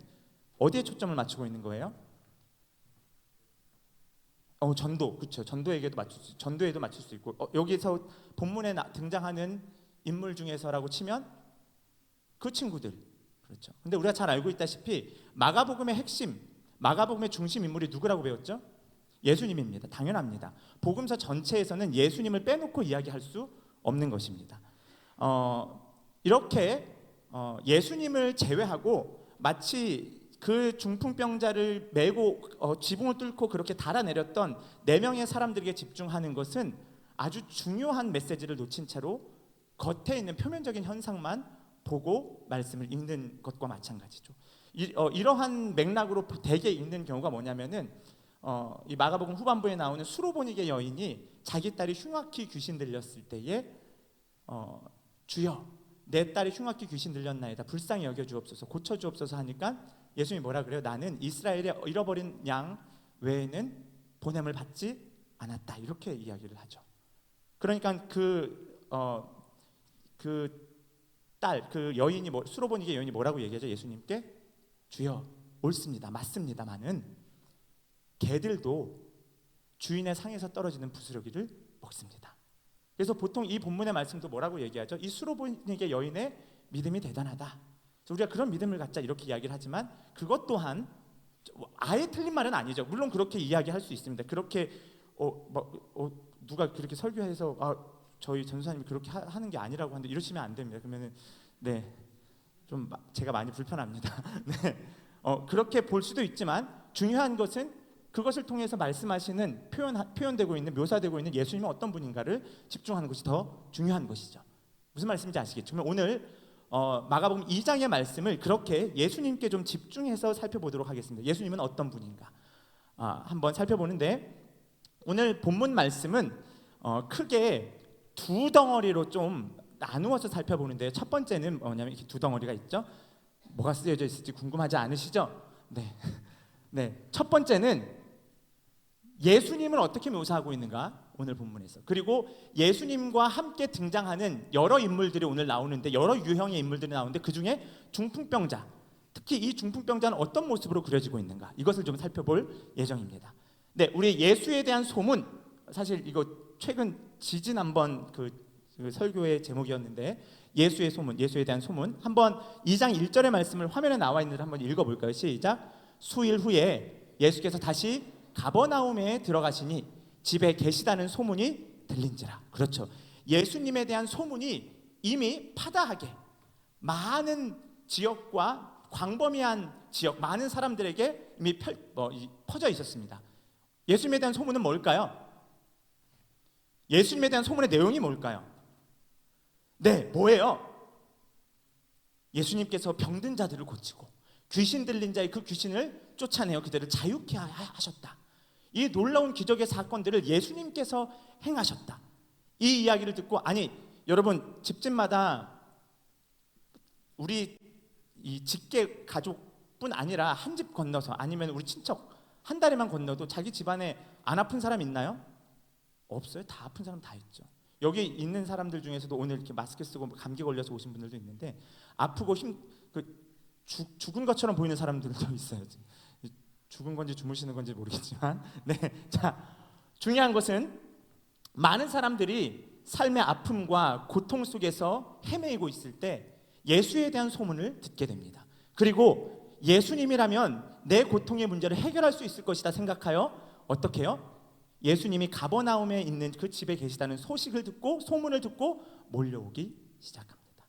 어디에 초점을 맞추고 있는 거예요? 전도, 그렇죠. 전도에도 맞출 수 있고 여기서 본문에 등장하는 인물 중에서라고 치면 그 친구들, 그렇죠. 근데 우리가 잘 알고 있다시피 마가복음의 핵심, 마가복음의 중심 인물이 누구라고 배웠죠? 예수님입니다. 당연합니다. 복음서 전체에서는 예수님을 빼놓고 이야기할 수 없는 것입니다. 이렇게 예수님을 제외하고 마치 그 중풍병자를 메고 지붕을 뚫고 그렇게 달아내렸던 4명의 사람들에게 집중하는 것은 아주 중요한 메시지를 놓친 채로 겉에 있는 표면적인 현상만 보고 말씀을 읽는 것과 마찬가지죠. 이러한 맥락으로 대개 읽는 경우가 뭐냐면은 이 마가복음 후반부에 나오는 수로보니게 여인이 자기 딸이 흉악히 귀신 들렸을 때에 주여 내 딸이 흉악히 귀신 들렸나이다 불쌍히 여겨 주옵소서 고쳐 주옵소서 하니까 예수님이 뭐라 그래요? 나는 이스라엘의 잃어버린 양 외에는 보냄을 받지 않았다 이렇게 이야기를 하죠. 그러니까 그 여인이 수로보니게 여인이 뭐라고 얘기하죠? 예수님께 주여 옳습니다 맞습니다만은 개들도 주인의 상에서 떨어지는 부스러기를 먹습니다. 그래서 보통 이 본문의 말씀도 뭐라고 얘기하죠? 이 수로보니게 여인의 믿음이 대단하다. 그래서 우리가 그런 믿음을 갖자 이렇게 이야기를 하지만 그것 또한 아예 틀린 말은 아니죠. 물론 그렇게 이야기할 수 있습니다. 그렇게 누가 그렇게 설교해서 저희 전도사님이 그렇게 하는 게 아니라고 하는데 이러시면 안 됩니다. 그러면은 좀 제가 많이 불편합니다. 그렇게 볼 수도 있지만 중요한 것은 그것을 통해서 말씀하시는 표현되고 있는 묘사되고 있는 예수님이 어떤 분인가를 집중하는 것이 더 중요한 것이죠. 무슨 말씀인지 아시겠죠? 그러면 오늘 마가복음 2장의 말씀을 그렇게 예수님께 좀 집중해서 살펴보도록 하겠습니다. 예수님은 어떤 분인가 한번 살펴보는데 오늘 본문 말씀은 크게 두 덩어리로 좀 나누어서 살펴보는데요. 첫 번째는 뭐냐면 이렇게 두 덩어리가 있죠. 뭐가 쓰여져 있을지 궁금하지 않으시죠? 네. 첫 번째는 예수님을 어떻게 묘사하고 있는가 오늘 본문에서 그리고 예수님과 함께 등장하는 여러 인물들이 오늘 나오는데 여러 유형의 인물들이 나오는데 그 중에 중풍병자 특히 이 중풍병자는 어떤 모습으로 그려지고 있는가 이것을 좀 살펴볼 예정입니다. 네, 우리 예수에 대한 소문 사실 이거 최근 지지난번 그 설교의 제목이었는데 예수의 소문, 예수에 대한 소문 한번 2장 1절의 말씀을 화면에 나와 있는 걸 한번 읽어볼까요? 시작. 수일 후에 예수께서 다시 가버나움에 들어가시니 집에 계시다는 소문이 들린지라. 그렇죠. 예수님에 대한 소문이 이미 파다하게 많은 지역과 광범위한 지역 많은 사람들에게 이미 퍼져 있었습니다. 예수님에 대한 소문은 뭘까요? 예수님에 대한 소문의 내용이 뭘까요? 네, 뭐예요? 예수님께서 병든 자들을 고치고 귀신 들린 자의 그 귀신을 쫓아내어 그들을 자유케 하셨다. 이 놀라운 기적의 사건들을 예수님께서 행하셨다. 이 이야기를 듣고 아니 여러분 집집마다 우리 이 직계 가족뿐 아니라 한 집 건너서 아니면 우리 친척 한 다리만 건너도 자기 집안에 안 아픈 사람 있나요? 없어요. 다 아픈 사람 다 있죠. 여기 있는 사람들 중에서도 오늘 이렇게 마스크 쓰고 감기 걸려서 오신 분들도 있는데 아프고 죽은 것처럼 보이는 사람들도 있어요. 죽은 건지 주무시는 건지 모르겠지만 자 중요한 것은 많은 사람들이 삶의 아픔과 고통 속에서 헤매이고 있을 때 예수에 대한 소문을 듣게 됩니다. 그리고 예수님이라면 내 고통의 문제를 해결할 수 있을 것이다 생각하여 어떻게 해요? 예수님이 가버나움에 있는 그 집에 계시다는 소식을 듣고 소문을 듣고 몰려오기 시작합니다.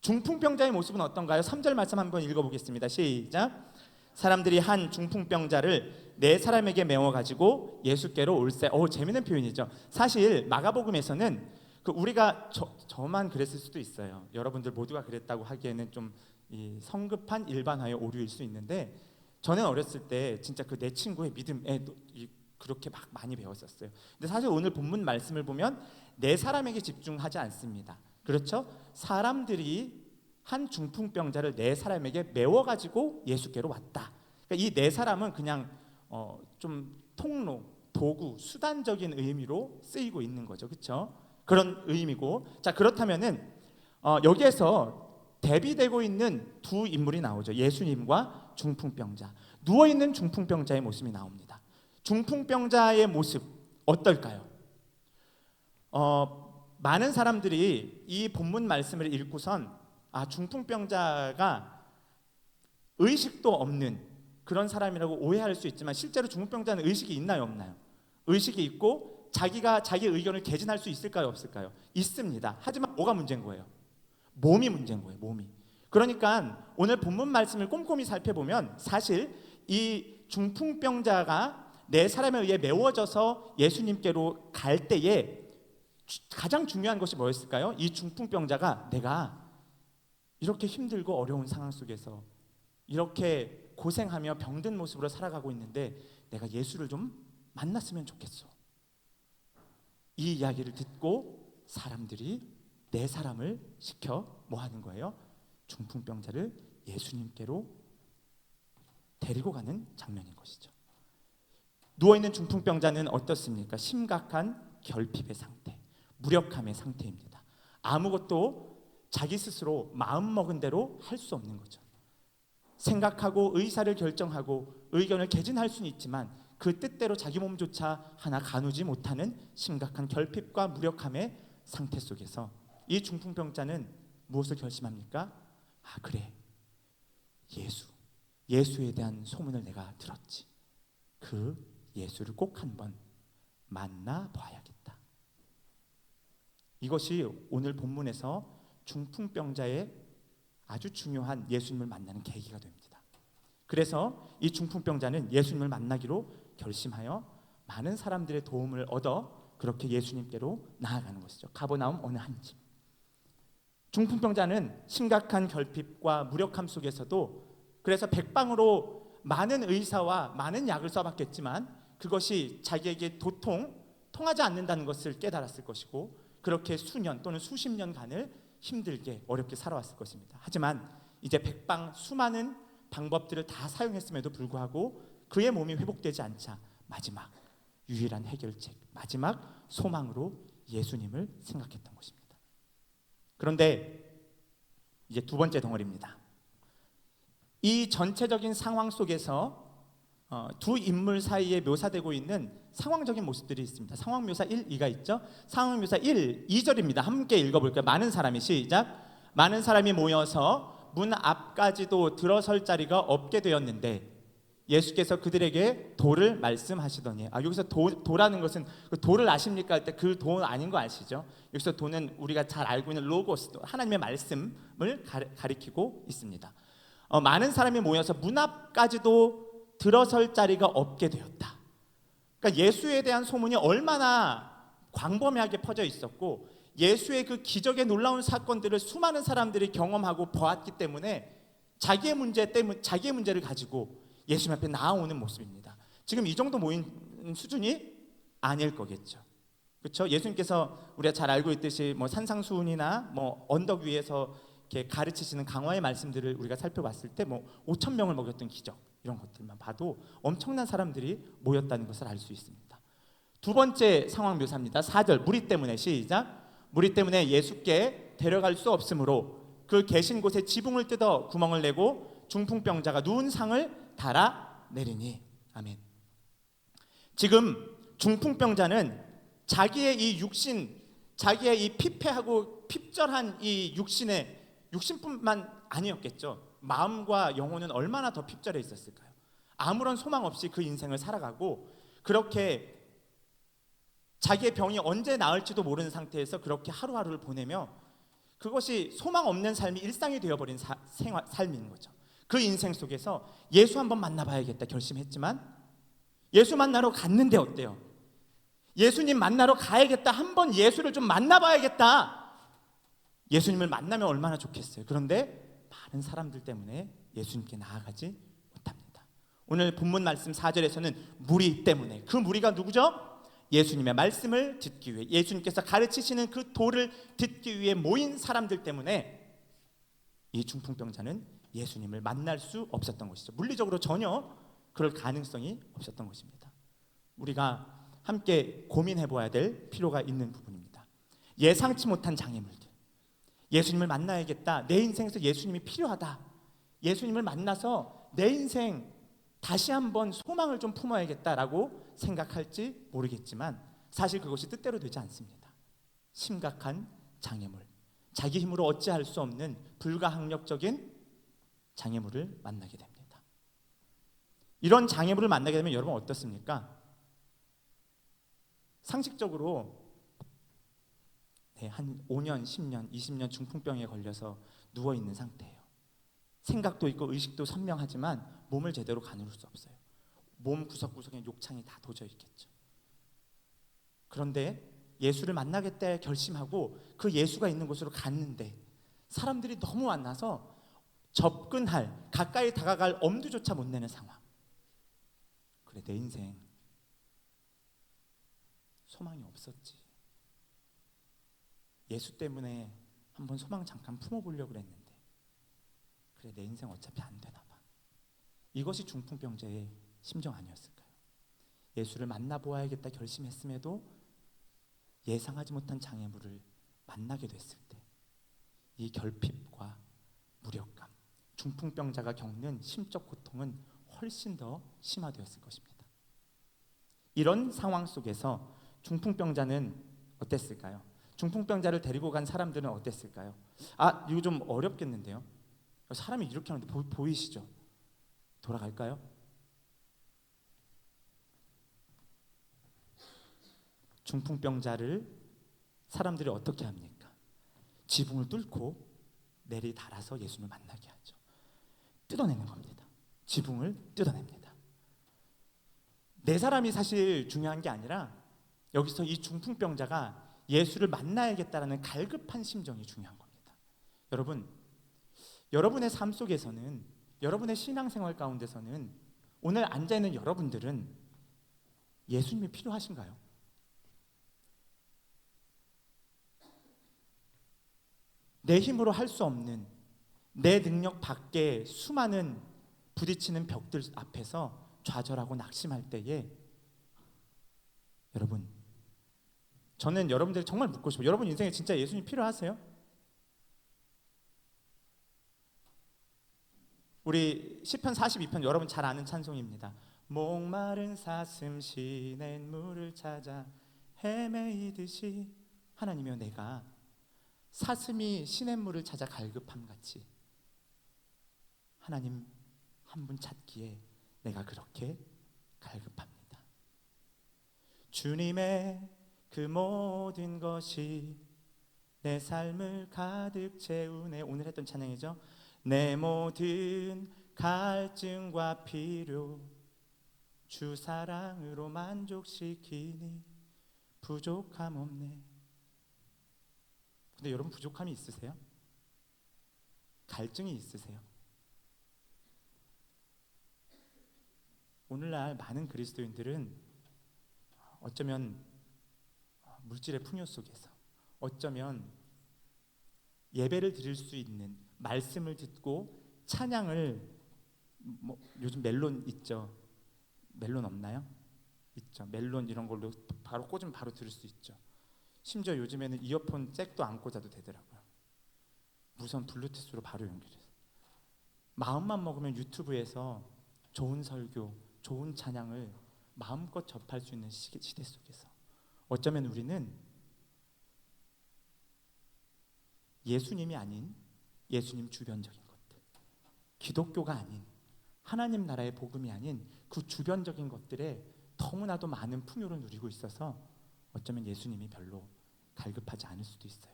중풍병자의 모습은 어떤가요? 3절 말씀 한번 읽어보겠습니다. 시작. 사람들이 한 중풍병자를 네 사람에게 메워가지고 예수께로 올세. 재미있는 표현이죠. 사실 마가복음에서는 우리가 저만 그랬을 수도 있어요. 여러분들 모두가 그랬다고 하기에는 좀 성급한 일반화의 오류일 수 있는데 저는 어렸을 때 진짜 그 내 친구의 믿음에 그렇게 막 많이 배웠었어요. 근데 사실 오늘 본문 말씀을 보면 네 사람에게 집중하지 않습니다. 그렇죠? 사람들이 한 중풍병자를 네 사람에게 메워가지고 예수께로 왔다. 그러니까 이 네 사람은 그냥 좀 통로, 도구, 수단적인 의미로 쓰이고 있는 거죠. 그렇죠? 그런 의미고 자 그렇다면은 여기에서 대비되고 있는 두 인물이 나오죠. 예수님과 중풍병자. 누워있는 중풍병자의 모습이 나옵니다. 중풍병자의 모습 어떨까요? 많은 사람들이 이 본문 말씀을 읽고선 중풍병자가 의식도 없는 그런 사람이라고 오해할 수 있지만 실제로 중풍병자는 의식이 있나요, 없나요? 의식이 있고 자기가 자기 의견을 개진할 수 있을까요, 없을까요? 있습니다. 하지만 뭐가 문제인 거예요? 몸이 문제인 거예요, 몸이. 그러니까 오늘 본문 말씀을 꼼꼼히 살펴보면 사실 이 중풍병자가 네 사람에 의해 메워져서 예수님께로 갈 때에 가장 중요한 것이 뭐였을까요? 이 중풍병자가 내가 이렇게 힘들고 어려운 상황 속에서 이렇게 고생하며 병든 모습으로 살아가고 있는데 내가 예수를 좀 만났으면 좋겠어. 이 이야기를 듣고 사람들이 네 사람을 시켜 뭐 하는 거예요? 중풍병자를 예수님께로 데리고 가는 장면인 것이죠. 누워있는 중풍병자는 어떻습니까? 심각한 결핍의 상태, 무력함의 상태입니다. 아무것도 자기 스스로 마음먹은 대로 할 수 없는 거죠. 생각하고 의사를 결정하고 의견을 개진할 수는 있지만 그 뜻대로 자기 몸조차 하나 가누지 못하는 심각한 결핍과 무력함의 상태 속에서 이 중풍병자는 무엇을 결심합니까? 아, 그래, 예수에 대한 소문을 내가 들었지. 그 예수를 꼭 한번 만나봐야겠다. 이것이 오늘 본문에서 중풍병자의 아주 중요한 예수님을 만나는 계기가 됩니다. 그래서 이 중풍병자는 예수님을 만나기로 결심하여 많은 사람들의 도움을 얻어 그렇게 예수님께로 나아가는 것이죠. 가버나움 어느 한 집. 중풍병자는 심각한 결핍과 무력함 속에서도 그래서 백방으로 많은 의사와 많은 약을 써봤겠지만 그것이 자기에게 통하지 않는다는 것을 깨달았을 것이고 그렇게 수년 또는 수십 년간을 힘들게 어렵게 살아왔을 것입니다. 하지만 이제 백방 수많은 방법들을 다 사용했음에도 불구하고 그의 몸이 회복되지 않자 마지막 유일한 해결책, 마지막 소망으로 예수님을 생각했던 것입니다. 그런데 이제 두 번째 덩어리입니다. 이 전체적인 상황 속에서 두 인물 사이에 묘사되고 있는 상황적인 모습들이 있습니다. 상황 묘사 1, 2가 있죠. 상황 묘사 1, 2절입니다. 함께 읽어볼까요? 많은 사람이 시작. 많은 사람이 모여서 문 앞까지도 들어설 자리가 없게 되었는데 예수께서 그들에게 도를 말씀하시더니 여기서 도라는 것은 그 도를 아십니까? 할 때 그 도 아닌 거 아시죠? 여기서 도는 우리가 잘 알고 있는 로고스, 하나님의 말씀을 가리키고 있습니다. 많은 사람이 모여서 문 앞까지도 들어설 자리가 없게 되었다. 그러니까 예수에 대한 소문이 얼마나 광범위하게 퍼져 있었고 예수의 그 기적의 놀라운 사건들을 수많은 사람들이 경험하고 보았기 때문에 자기의 문제를 가지고 예수님 앞에 나아오는 모습입니다. 지금 이 정도 모인 수준이 아닐 거겠죠. 그렇죠? 예수님께서 우리가 잘 알고 있듯이 뭐 산상수훈이나 뭐 언덕 위에서 이렇게 가르치시는 강화의 말씀들을 우리가 살펴봤을 때 뭐 5천 명을 먹였던 기적 이런 것들만 봐도 엄청난 사람들이 모였다는 것을 알 수 있습니다. 두 번째 상황 묘사입니다. 4절 무리 때문에 시작. 무리 때문에 예수께 데려갈 수 없으므로 그 계신 곳에 지붕을 뜯어 구멍을 내고 중풍병자가 누운 상을 달아 내리니. 아멘. 지금 중풍병자는 자기의 이 육신, 자기의 이 피폐하고 핍절한 이 육신뿐만 아니었겠죠. 마음과 영혼은 얼마나 더 핍절해 있었을까요? 아무런 소망 없이 그 인생을 살아가고 그렇게 자기의 병이 언제 나을지도 모르는 상태에서 그렇게 하루하루를 보내며 그것이 소망 없는 삶이 일상이 되어버린 삶인 거죠. 그 인생 속에서 예수 한번 만나봐야겠다 결심했지만 예수 만나러 갔는데 어때요? 예수님 만나러 가야겠다. 한번 예수를 좀 만나봐야겠다. 예수님을 만나면 얼마나 좋겠어요. 그런데 많은 사람들 때문에 예수님께 나아가지 못합니다. 오늘 본문 말씀 4절에서는 무리 때문에, 그 무리가 누구죠? 예수님의 말씀을 듣기 위해, 예수님께서 가르치시는 그 도를 듣기 위해 모인 사람들 때문에 이 중풍병자는 예수님을 만날 수 없었던 것이죠. 물리적으로 전혀 그럴 가능성이 없었던 것입니다. 우리가 함께 고민해 보아야 될 필요가 있는 부분입니다. 예상치 못한 장애물들. 예수님을 만나야겠다. 내 인생에서 예수님이 필요하다. 예수님을 만나서 내 인생 다시 한번 소망을 좀 품어야겠다라고 생각할지 모르겠지만 사실 그것이 뜻대로 되지 않습니다. 심각한 장애물, 자기 힘으로 어찌할 수 없는 불가항력적인 장애물을 만나게 됩니다. 이런 장애물을 만나게 되면 여러분 어떻습니까? 상식적으로 한 5년, 10년, 20년 중풍병에 걸려서 누워있는 상태예요. 생각도 있고 의식도 선명하지만 몸을 제대로 가눌 수 없어요. 몸 구석구석에 욕창이 다 도져 있겠죠. 그런데 예수를 만나겠다 결심하고 그 예수가 있는 곳으로 갔는데 사람들이 너무 만나서 접근할, 가까이 다가갈 엄두조차 못 내는 상황. 그래, 내 인생 소망이 없었지. 예수 때문에 한번 소망 잠깐 품어보려고 그랬는데 그래, 내 인생 어차피 안 되나 봐. 이것이 중풍병자의 심정 아니었을까요? 예수를 만나보아야겠다 결심했음에도 예상하지 못한 장애물을 만나게 됐을 때 이 결핍과 무력감, 중풍병자가 겪는 심적 고통은 훨씬 더 심화되었을 것입니다. 이런 상황 속에서 중풍병자는 어땠을까요? 중풍병자를 데리고 간 사람들은 어땠을까요? 아, 이거 좀 어렵겠는데요. 사람이 이렇게 하는데 보이시죠? 돌아갈까요? 중풍병자를 사람들이 어떻게 합니까? 지붕을 뚫고 내리 달아서 예수님을 만나게 하죠. 뜯어내는 겁니다. 지붕을 뜯어냅니다. 네 사람이 사실 중요한 게 아니라 여기서 이 중풍병자가 예수를 만나야겠다라는 갈급한 심정이 중요한 겁니다. 여러분, 여러분의 삶 속에서는, 여러분의 신앙생활 가운데서는 오늘 앉아있는 여러분들은 예수님이 필요하신가요? 내 힘으로 할 수 없는, 내 능력 밖에 수많은 부딪히는 벽들 앞에서 좌절하고 낙심할 때에 여러분, 저는 여러분들이 정말 묻고 싶어요. 여러분 인생에 진짜 예수님 필요하세요? 우리 시편 42편 여러분 잘 아는 찬송입니다. 목마른 사슴 시냇물을 찾아 헤매이듯이 하나님이여 내가 사슴이 시냇물을 찾아 갈급함같이 하나님 한 분 찾기에 내가 그렇게 갈급합니다. 주님의 그 모든 것이 내 삶을 가득 채우네. 오늘 했던 찬양이죠. 내 모든 갈증과 필요 주 사랑으로 만족시키니 부족함 없네. 근데 여러분 부족함이 있으세요? 갈증이 있으세요? 오늘날 많은 그리스도인들은 어쩌면 물질의 풍요 속에서, 어쩌면 예배를 드릴 수 있는, 말씀을 듣고 찬양을, 요즘 멜론 있죠? 멜론 없나요? 있죠. 멜론 이런 걸로 바로 꽂으면 바로 들을 수 있죠. 심지어 요즘에는 이어폰 잭도 안 꽂아도 되더라고요. 무선 블루투스로 바로 연결해서 마음만 먹으면 유튜브에서 좋은 설교, 좋은 찬양을 마음껏 접할 수 있는 시대 속에서 어쩌면 우리는 예수님이 아닌 예수님 주변적인 것들, 기독교가 아닌 하나님 나라의 복음이 아닌 그 주변적인 것들에 너무나도 많은 풍요를 누리고 있어서 어쩌면 예수님이 별로 갈급하지 않을 수도 있어요.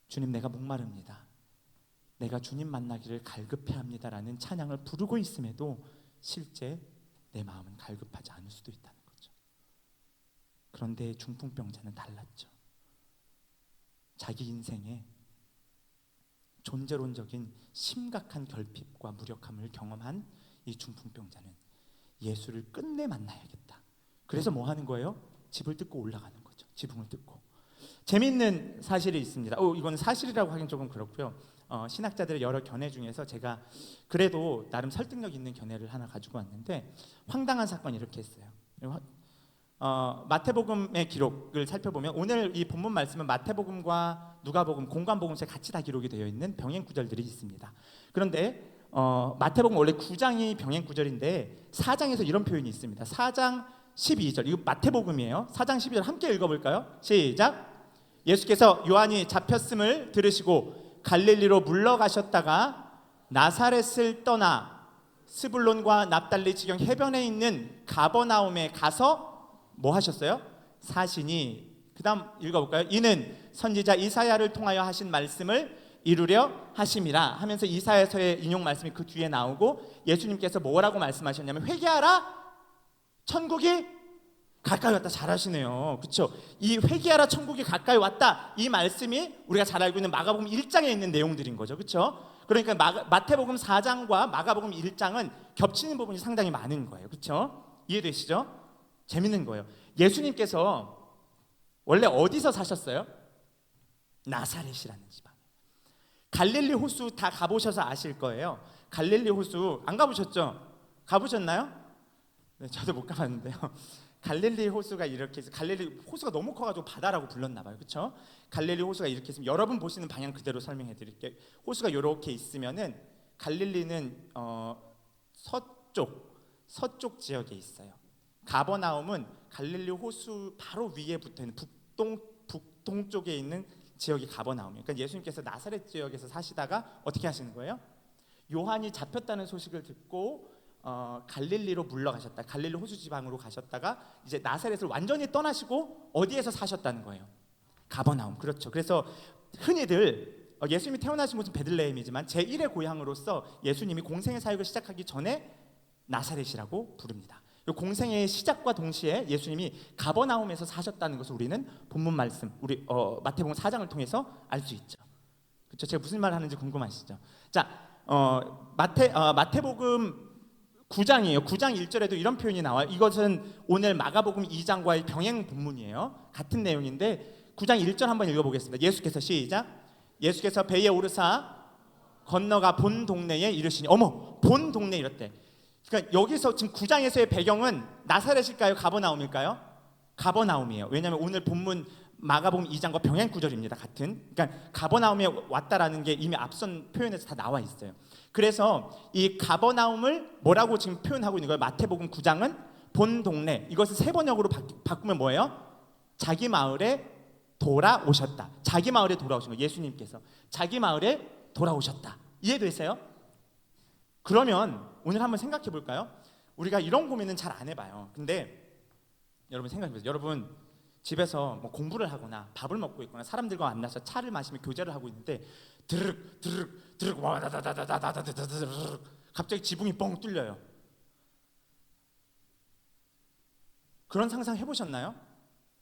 주님 내가 목마릅니다. 내가 주님 만나기를 갈급해합니다라는 찬양을 부르고 있음에도 실제 내 마음은 갈급하지 않을 수도 있다는 거죠. 그런데 중풍병자는 달랐죠. 자기 인생에 존재론적인 심각한 결핍과 무력함을 경험한 이 중풍병자는 예수를 끝내 만나야겠다. 그래서 뭐 하는 거예요? 집을 뜯고 올라가는 거죠. 지붕을 뜯고. 재미있는 사실이 있습니다. 이건 사실이라고 하긴 조금 그렇고요. 신학자들의 여러 견해 중에서 제가 그래도 나름 설득력 있는 견해를 하나 가지고 왔는데, 황당한 사건이 이렇게 했어요. 마태복음의 기록을 살펴보면 오늘 이 본문 말씀은 마태복음과 누가복음, 공관복음서에 같이 다 기록이 되어 있는 병행 구절들이 있습니다. 그런데 마태복음 원래 9장이 병행 구절인데 4장에서 이런 표현이 있습니다. 4장 12절, 이거 마태복음이에요. 4장 12절 함께 읽어볼까요? 시작. 예수께서 요한이 잡혔음을 들으시고 갈릴리로 물러가셨다가 나사렛을 떠나 스불론과 납달리 지경 해변에 있는 가버나움에 가서 뭐 하셨어요? 사시니, 그 다음 읽어볼까요? 이는 선지자 이사야를 통하여 하신 말씀을 이루려 하심이라 하면서 이사야서의 인용 말씀이 그 뒤에 나오고, 예수님께서 뭐라고 말씀하셨냐면 회개하라, 천국이 가까이 왔다, 잘하시네요. 그렇죠? 이 회개하라 천국이 가까이 왔다, 이 말씀이 우리가 잘 알고 있는 마가복음 1장에 있는 내용들인 거죠. 그렇죠? 그러니까 마태복음 4장과 마가복음 1장은 겹치는 부분이 상당히 많은 거예요. 그렇죠? 이해되시죠? 재밌는 거예요. 예수님께서 원래 어디서 사셨어요? 나사렛이라는 지방. 갈릴리 호수 다 가보셔서 아실 거예요. 갈릴리 호수 안 가보셨죠? 가보셨나요? 네, 저도 못 가봤는데요. 갈릴리 호수가 이렇게 해서, 갈릴리 호수가 너무 커가지고 바다라고 불렀나 봐요. 그렇죠? 갈릴리 호수가 이렇게 있으면, 여러분 보시는 방향 그대로 설명해 드릴게요. 호수가 이렇게 있으면은 갈릴리는 서쪽 지역에 있어요. 가버나움은 갈릴리 호수 바로 위에 붙어 있는 북동쪽에 있는 지역이 가버나움이에요. 그러니까 예수님께서 나사렛 지역에서 사시다가 어떻게 하시는 거예요? 요한이 잡혔다는 소식을 듣고 갈릴리로 물러가셨다. 갈릴리 호수 지방으로 가셨다가 이제 나사렛을 완전히 떠나시고 어디에서 사셨다는 거예요? 가버나움. 그렇죠. 그래서 흔히들 예수님이 태어나신 곳은 베들레헴이지만 제1의 고향으로서 예수님이 공생의 사역을 시작하기 전에 나사렛이라고 부릅니다. 공생의 시작과 동시에 예수님이 가버나움에서 사셨다는 것을 우리는 본문 말씀, 우리 마태복음 4장을 통해서 알 수 있죠. 그렇죠? 제가 무슨 말 하는지 궁금하시죠? 자, 마태복음 9장이에요. 9장 1절에도 이런 표현이 나와요. 이것은 오늘 마가복음 2장과의 병행 본문이에요. 같은 내용인데 9장 1절 한번 읽어보겠습니다. 예수께서 시작. 예수께서 배에 오르사 건너가 본 동네에 이르시니, 어머, 본 동네 이랬대. 그러니까 여기서 지금 9장에서의 배경은 나사렛일까요? 가버나움일까요? 가버나움이에요. 왜냐하면 오늘 본문 마가복음 2장과 병행 구절입니다. 같은. 그러니까 가버나움에 왔다라는 게 이미 앞선 표현에서 다 나와 있어요. 그래서 이 가버나움을 뭐라고 지금 표현하고 있는 거예요? 마태복음 9장은 본 동네. 이것을 세 번역으로 바꾸면 뭐예요? 자기 마을에 돌아오셨다. 자기 마을에 돌아오신 거예요. 예수님께서 자기 마을에 돌아오셨다. 이해되세요? 그러면 오늘 한번 생각해 볼까요? 우리가 이런 고민은 잘 안 해봐요. 근데 여러분 생각해 보세요. 여러분 집에서 뭐 공부를 하거나 밥을 먹고 있거나 사람들과 만나서 차를 마시며 교제를 하고 있는데 드르륵 와다다다다다다다다르륵 갑자기 지붕이 뻥 뚫려요. 그런 상상 해보셨나요?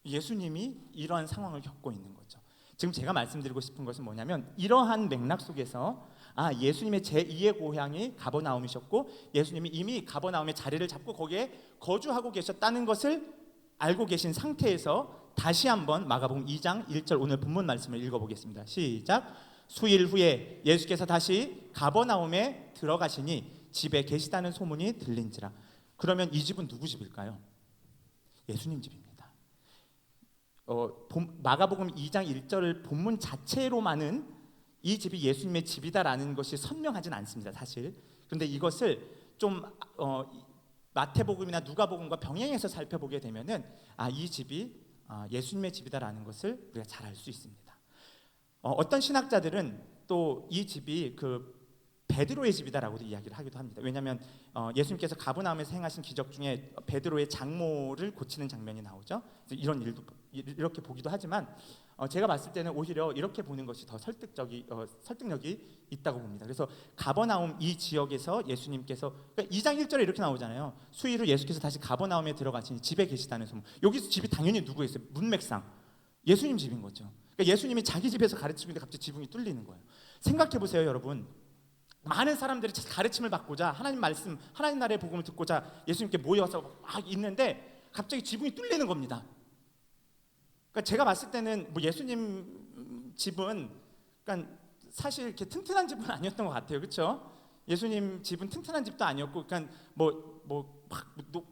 예수님이 이러한 상황을 겪고 있는 거죠. 지금 제가 말씀드리고 싶은 것은 뭐냐면, 이러한 맥락 속에서 예수님의 제2의 고향이 가버나움이셨고 예수님이 이미 가버나움의 자리를 잡고 거기에 거주하고 계셨다는 것을 알고 계신 상태에서 다시 한번 마가복음 2장 1절 오늘 본문 말씀을 읽어보겠습니다. 시작. 수일 후에 예수께서 다시 가버나움에 들어가시니 집에 계시다는 소문이 들린지라. 그러면 이 집은 누구 집일까요? 예수님 집입니다. 마가복음 2장 1절 본문 자체로만은 이 집이 예수님의 집이다라는 것이 선명하진 않습니다, 사실. 그런데 이것을 좀 마태복음이나 누가복음과 병행해서 살펴보게 되면은 이 집이 예수님의 집이다라는 것을 우리가 잘 알 수 있습니다. 어떤 신학자들은 또 이 집이 그 베드로의 집이다라고도 이야기를 하기도 합니다. 왜냐하면 예수님께서 가버나움에서 행하신 기적 중에 베드로의 장모를 고치는 장면이 나오죠. 이런 일도 이렇게 보기도 하지만 제가 봤을 때는 오히려 이렇게 보는 것이 더 설득력이 있다고 봅니다. 그래서 가버나움 이 지역에서 예수님께서, 그러니까 2장 1절에 이렇게 나오잖아요. 수일 후 예수께서 다시 가버나움에 들어가시니 집에 계시다는 소문. 여기서 집이 당연히 누구였어요? 문맥상 예수님 집인 거죠. 그러니까 예수님이 자기 집에서 가르치고 있는데 갑자기 지붕이 뚫리는 거예요. 생각해 보세요, 여러분. 많은 사람들이 가르침을 받고자, 하나님 말씀, 하나님 나라의 복음을 듣고자 예수님께 모여서 막 있는데 갑자기 지붕이 뚫리는 겁니다. 그러니까 제가 봤을 때는 뭐 예수님 집은 그러니까 사실 이렇게 튼튼한 집은 아니었던 것 같아요, 그렇죠? 예수님 집은 튼튼한 집도 아니었고, 그러니까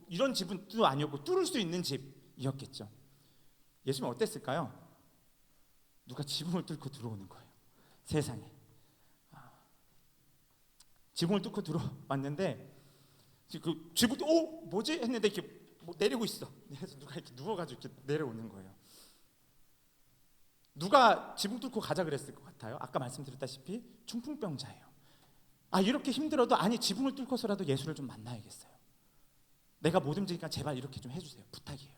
이런 집은 또 아니었고 뚫을 수 있는 집이었겠죠. 예수님 어땠을까요? 누가 지붕을 뚫고 들어오는 거예요, 세상에. 지붕을 뚫고 들어왔는데 그 지붕도 뭐지 했는데 이렇게 내리고 있어. 그래서 누가 이렇게 누워가지고 이렇게 내려오는 거예요. 누가 지붕 뚫고 가자 그랬을 것 같아요? 아까 말씀드렸다시피 중풍병자예요. 이렇게 힘들어도 지붕을 뚫고서라도 예수를 좀 만나야겠어요. 내가 못 움직이니까 제발 이렇게 좀 해주세요. 부탁이에요.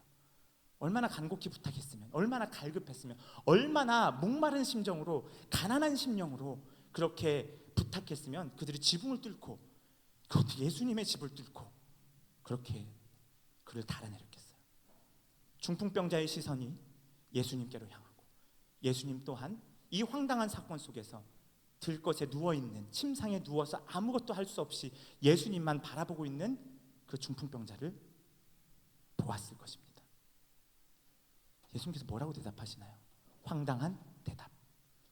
얼마나 간곡히 부탁했으면, 얼마나 갈급했으면, 얼마나 목마른 심정으로, 가난한 심령으로 그렇게 부탁했으면 그들이 지붕을 뚫고, 그것도 예수님의 집을 뚫고 그렇게 그를 달아내렸겠어요. 중풍병자의 시선이 예수님께로 향하고 예수님 또한 이 황당한 사건 속에서 들것에 누워있는 침상에 누워서 아무것도 할 수 없이 예수님만 바라보고 있는 그 중풍병자를 보았을 것입니다. 예수님께서 뭐라고 대답하시나요? 황당한 대답.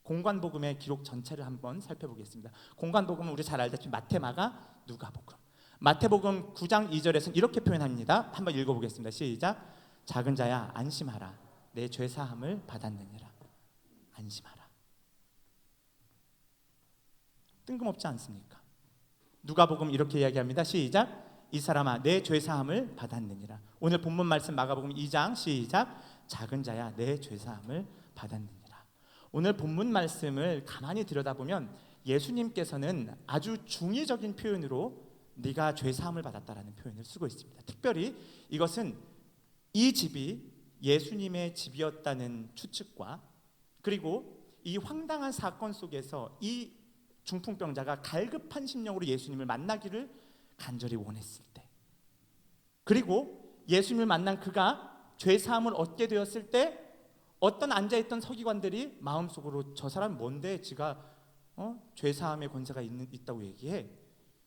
공관복음의 기록 전체를 한번 살펴보겠습니다. 공관복음은 우리 잘 알다시피 마태, 마가, 누가복음. 마태복음 9장 2절에서는 이렇게 표현합니다. 한번 읽어보겠습니다. 시작. 작은 자야 안심하라. 내 죄 사함을 받았느니라. 안심하라. 뜬금없지 않습니까? 누가복음 이렇게 이야기합니다. 시작. 이 사람아 내 죄 사함을 받았느니라. 오늘 본문 말씀 마가복음 2장 시작. 작은 자야 내 죄 사함을 받았느니라. 오늘 본문 말씀을 가만히 들여다보면 예수님께서는 아주 중의적인 표현으로 네가 죄 사함을 받았다라는 표현을 쓰고 있습니다. 특별히 이것은 이 집이 예수님의 집이었다는 추측과 그리고 이 황당한 사건 속에서 이 중풍병자가 갈급한 심령으로 예수님을 만나기를 간절히 원했을 때, 그리고 예수님을 만난 그가 죄 사함을 얻게 되었을 때 어떤 앉아있던 서기관들이 마음속으로 저 사람 뭔데 지가 죄 사함의 권세가 있다고 얘기해,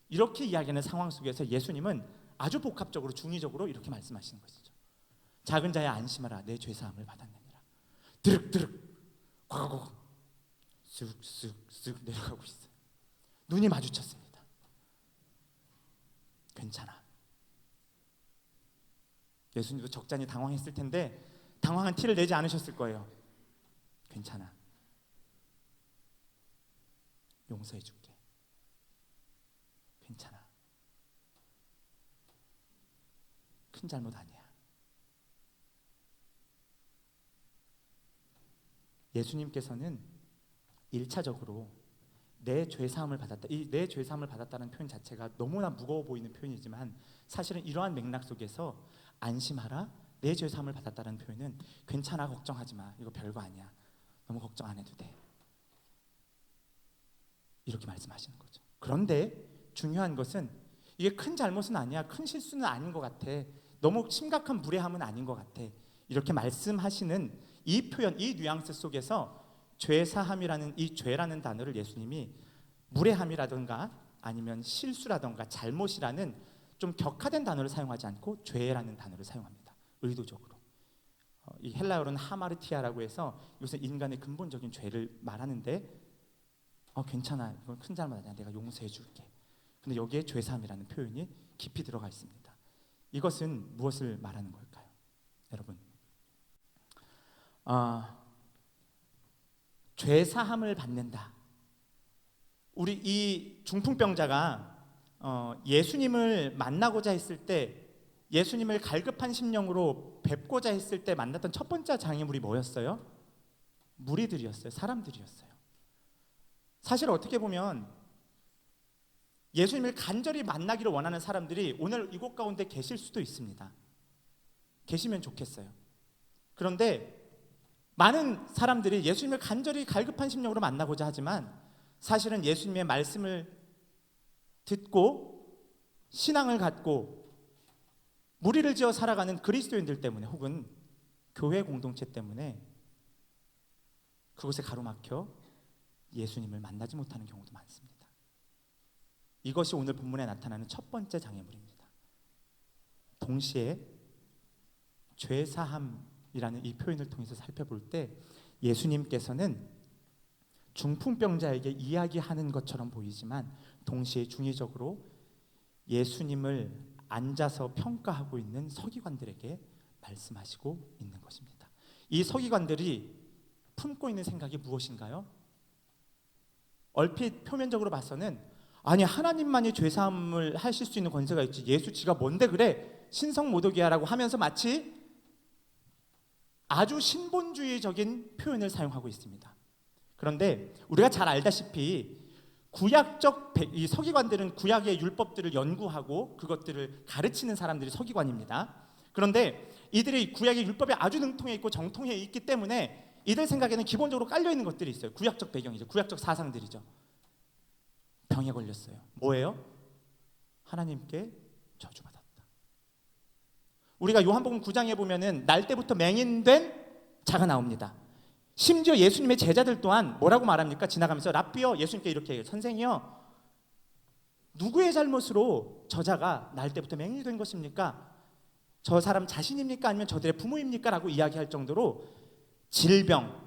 이렇게 이야기하는 상황 속에서 예수님은 아주 복합적으로 중의적으로 이렇게 말씀하시는 것이죠. 작은 자야 안심하라. 내 죄 사함을 받았느니라. 드륵드륵 과거 쓱쓱쓱 내려가고 있어요. 눈이 마주쳤습니다. 괜찮아. 예수님도 적잖이 당황했을 텐데 당황한 티를 내지 않으셨을 거예요. 괜찮아. 용서해 줄게. 괜찮아. 큰 잘못 아니야. 예수님께서는 1차적으로 내 죄사함을 받았다. 이 내 죄사함을 받았다는 표현 자체가 너무나 무거워 보이는 표현이지만 사실은 이러한 맥락 속에서 안심하라. 내 죄사함을 받았다는 표현은 괜찮아, 걱정하지 마. 이거 별거 아니야. 너무 걱정 안 해도 돼. 이렇게 말씀하시는 거죠. 그런데 중요한 것은 이게 큰 잘못은 아니야. 큰 실수는 아닌 것 같아. 너무 심각한 무례함은 아닌 것 같아. 이렇게 말씀하시는 이 표현, 이 뉘앙스 속에서 죄사함이라는 이 죄라는 단어를 예수님이 무례함이라든가 아니면 실수라든가 잘못이라는 좀 격화된 단어를 사용하지 않고 죄라는 단어를 사용합니다. 의도적으로. 이 헬라어로는 하마르티아라고 해서 이것은 인간의 근본적인 죄를 말하는데 괜찮아. 이건 큰 잘못 아니야. 내가 용서해 줄게. 근데 여기에 죄사함이라는 표현이 깊이 들어가 있습니다. 이것은 무엇을 말하는 걸까요? 여러분. 죄사함을 받는다. 우리 이 중풍병자가 예수님을 만나고자 했을 때, 예수님을 갈급한 심령으로 뵙고자 했을 때 만났던 첫 번째 장애물이 뭐였어요? 무리들이었어요. 사람들이었어요. 사실 어떻게 보면 예수님을 간절히 만나기를 원하는 사람들이 오늘 이곳 가운데 계실 수도 있습니다. 계시면 좋겠어요. 그런데 많은 사람들이 예수님을 간절히 갈급한 심령으로 만나고자 하지만 사실은 예수님의 말씀을 듣고 신앙을 갖고 무리를 지어 살아가는 그리스도인들 때문에 혹은 교회 공동체 때문에 그곳에 가로막혀 예수님을 만나지 못하는 경우도 많습니다. 이것이 오늘 본문에 나타나는 첫 번째 장애물입니다. 동시에 죄사함이라는 이 표현을 통해서 살펴볼 때 예수님께서는 중풍병자에게 이야기하는 것처럼 보이지만 동시에 중의적으로 예수님을 앉아서 평가하고 있는 서기관들에게 말씀하시고 있는 것입니다. 이 서기관들이 품고 있는 생각이 무엇인가요? 얼핏 표면적으로 봐서는 아니 하나님만이 죄사함을 하실 수 있는 권세가 있지 예수 지가 뭔데 그래 신성모독이야라고 하면서 마치 아주 신본주의적인 표현을 사용하고 있습니다. 그런데 우리가 잘 알다시피 구약적 이 서기관들은 구약의 율법들을 연구하고 그것들을 가르치는 사람들이 서기관입니다. 그런데 이들이 구약의 율법에 아주 능통해 있고 정통해 있기 때문에 이들 생각에는 기본적으로 깔려 있는 것들이 있어요. 구약적 배경이죠. 구약적 사상들이죠. 병에 걸렸어요. 뭐예요? 하나님께 저주받았다. 우리가 요한복음 9장에 보면은 날 때부터 맹인된 자가 나옵니다. 심지어 예수님의 제자들 또한 뭐라고 말합니까? 지나가면서 랍비여, 예수님께 이렇게 해요. 선생이요, 누구의 잘못으로 저자가 날 때부터 맹인이 된 것입니까? 저 사람 자신입니까? 아니면 저들의 부모입니까? 라고 이야기할 정도로 질병,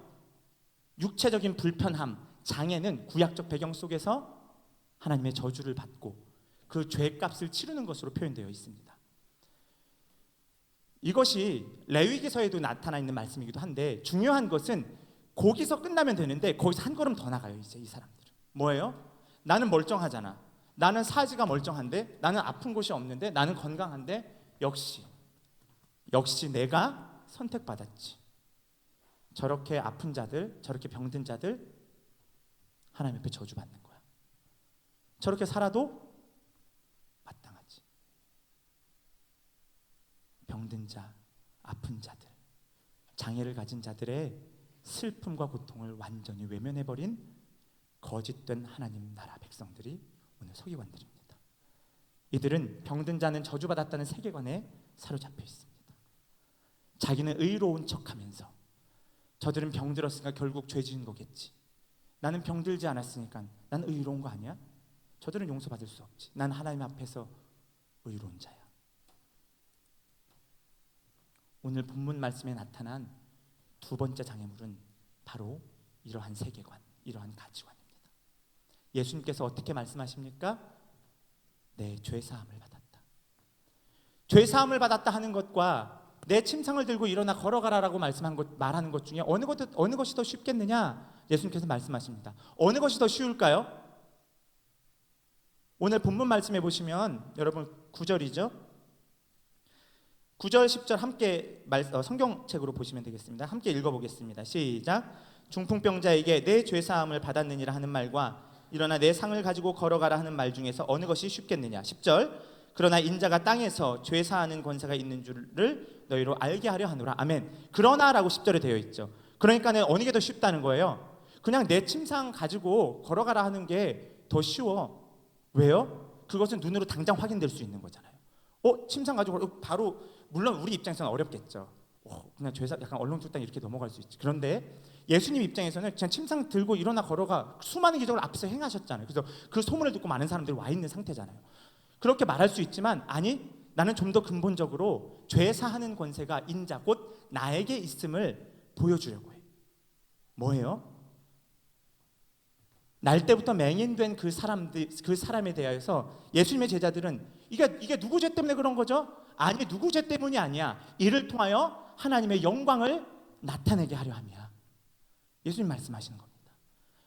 육체적인 불편함, 장애는 구약적 배경 속에서 하나님의 저주를 받고 그 죄값을 치르는 것으로 표현되어 있습니다. 이것이 레위기서에도 나타나 있는 말씀이기도 한데, 중요한 것은 거기서 끝나면 되는데 거기서 한 걸음 더 나가요. 이제 이 사람들은 뭐예요? 나는 멀쩡하잖아, 나는 사지가 멀쩡한데, 나는 아픈 곳이 없는데, 나는 건강한데, 역시 내가 선택받았지. 저렇게 아픈 자들, 저렇게 병든 자들 하나님 앞에 저주받는 거야. 저렇게 살아도 마땅하지. 병든 자, 아픈 자들, 장애를 가진 자들의 슬픔과 고통을 완전히 외면해버린 거짓된 하나님 나라 백성들이 오늘 서기관들입니다. 이들은 병든 자는 저주받았다는 세계관에 사로잡혀 있습니다. 자기는 의로운 척하면서 저들은 병들었으니까 결국 죄 지은 거겠지, 나는 병들지 않았으니까 난 의로운 거 아니야? 저들은 용서받을 수 없지, 난 하나님 앞에서 의로운 자야. 오늘 본문 말씀에 나타난 두 번째 장애물은 바로 이러한 세계관, 이러한 가치관입니다. 예수님께서 어떻게 말씀하십니까? 내 죄사함을 받았다. 죄사함을 받았다 하는 것과 내 침상을 들고 일어나 걸어가라라고 말하는 것 중에 어느 것이 더 쉽겠느냐? 예수님께서 말씀하십니다. 어느 것이 더 쉬울까요? 오늘 본문 말씀해 보시면 여러분 9절이죠. 9절 10절 함께 성경책으로 보시면 되겠습니다. 함께 읽어보겠습니다. 시작. 중풍병자에게 내 죄사함을 받았느니라 하는 말과 일어나 내 상을 가지고 걸어가라 하는 말 중에서 어느 것이 쉽겠느냐? 10절. 그러나 인자가 땅에서 죄사하는 권세가 있는 줄을 너희로 알게 하려 하노라. 아멘. 그러나라고 10절에 되어 있죠. 그러니까는 어느 게 더 쉽다는 거예요? 그냥 내 침상 가지고 걸어가라 하는 게 더 쉬워. 왜요? 그것은 눈으로 당장 확인될 수 있는 거잖아요. 침상 가지고 바로, 물론 우리 입장에서는 어렵겠죠. 그냥 죄사 약간 얼렁뚱땅 이렇게 넘어갈 수 있지. 그런데 예수님 입장에서는 그냥 침상 들고 일어나 걸어가 수많은 기적을 앞에서 행하셨잖아요. 그래서 그 소문을 듣고 많은 사람들이 와 있는 상태잖아요. 그렇게 말할 수 있지만, 아니, 나는 좀 더 근본적으로 죄사하는 권세가 인자 곧 나에게 있음을 보여주려고 해. 뭐예요? 날 때부터 맹인된 그 사람에 대하여서 예수님의 제자들은 이게 누구 죄 때문에 그런 거죠? 아니, 누구 죄 때문이 아니야. 이를 통하여 하나님의 영광을 나타내게 하려 함이야. 예수님 말씀하시는 겁니다.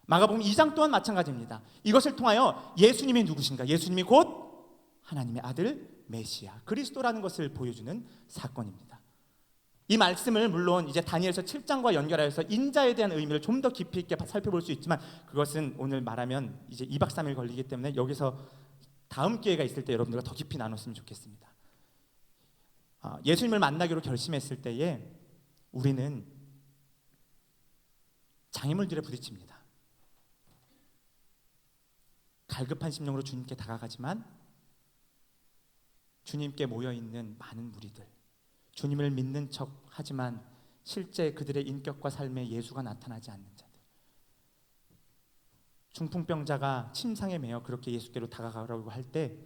마가복음 2장 또한 마찬가지입니다. 이것을 통하여 예수님이 누구신가? 예수님이 곧 하나님의 아들 메시아 그리스도라는 것을 보여주는 사건입니다. 이 말씀을 물론 이제 다니엘서 7장과 연결하여서 인자에 대한 의미를 좀 더 깊이 있게 살펴볼 수 있지만, 그것은 오늘 말하면 이제 2박 3일 걸리기 때문에 여기서 다음 기회가 있을 때 여러분들과 더 깊이 나눴으면 좋겠습니다. 예수님을 만나기로 결심했을 때에 우리는 장애물들에 부딪힙니다. 갈급한 심령으로 주님께 다가가지만 주님께 모여있는 많은 무리들, 주님을 믿는 척 하지만 실제 그들의 인격과 삶에 예수가 나타나지 않는 자들, 중풍병자가 침상에 매여 그렇게 예수께로 다가가려고 할 때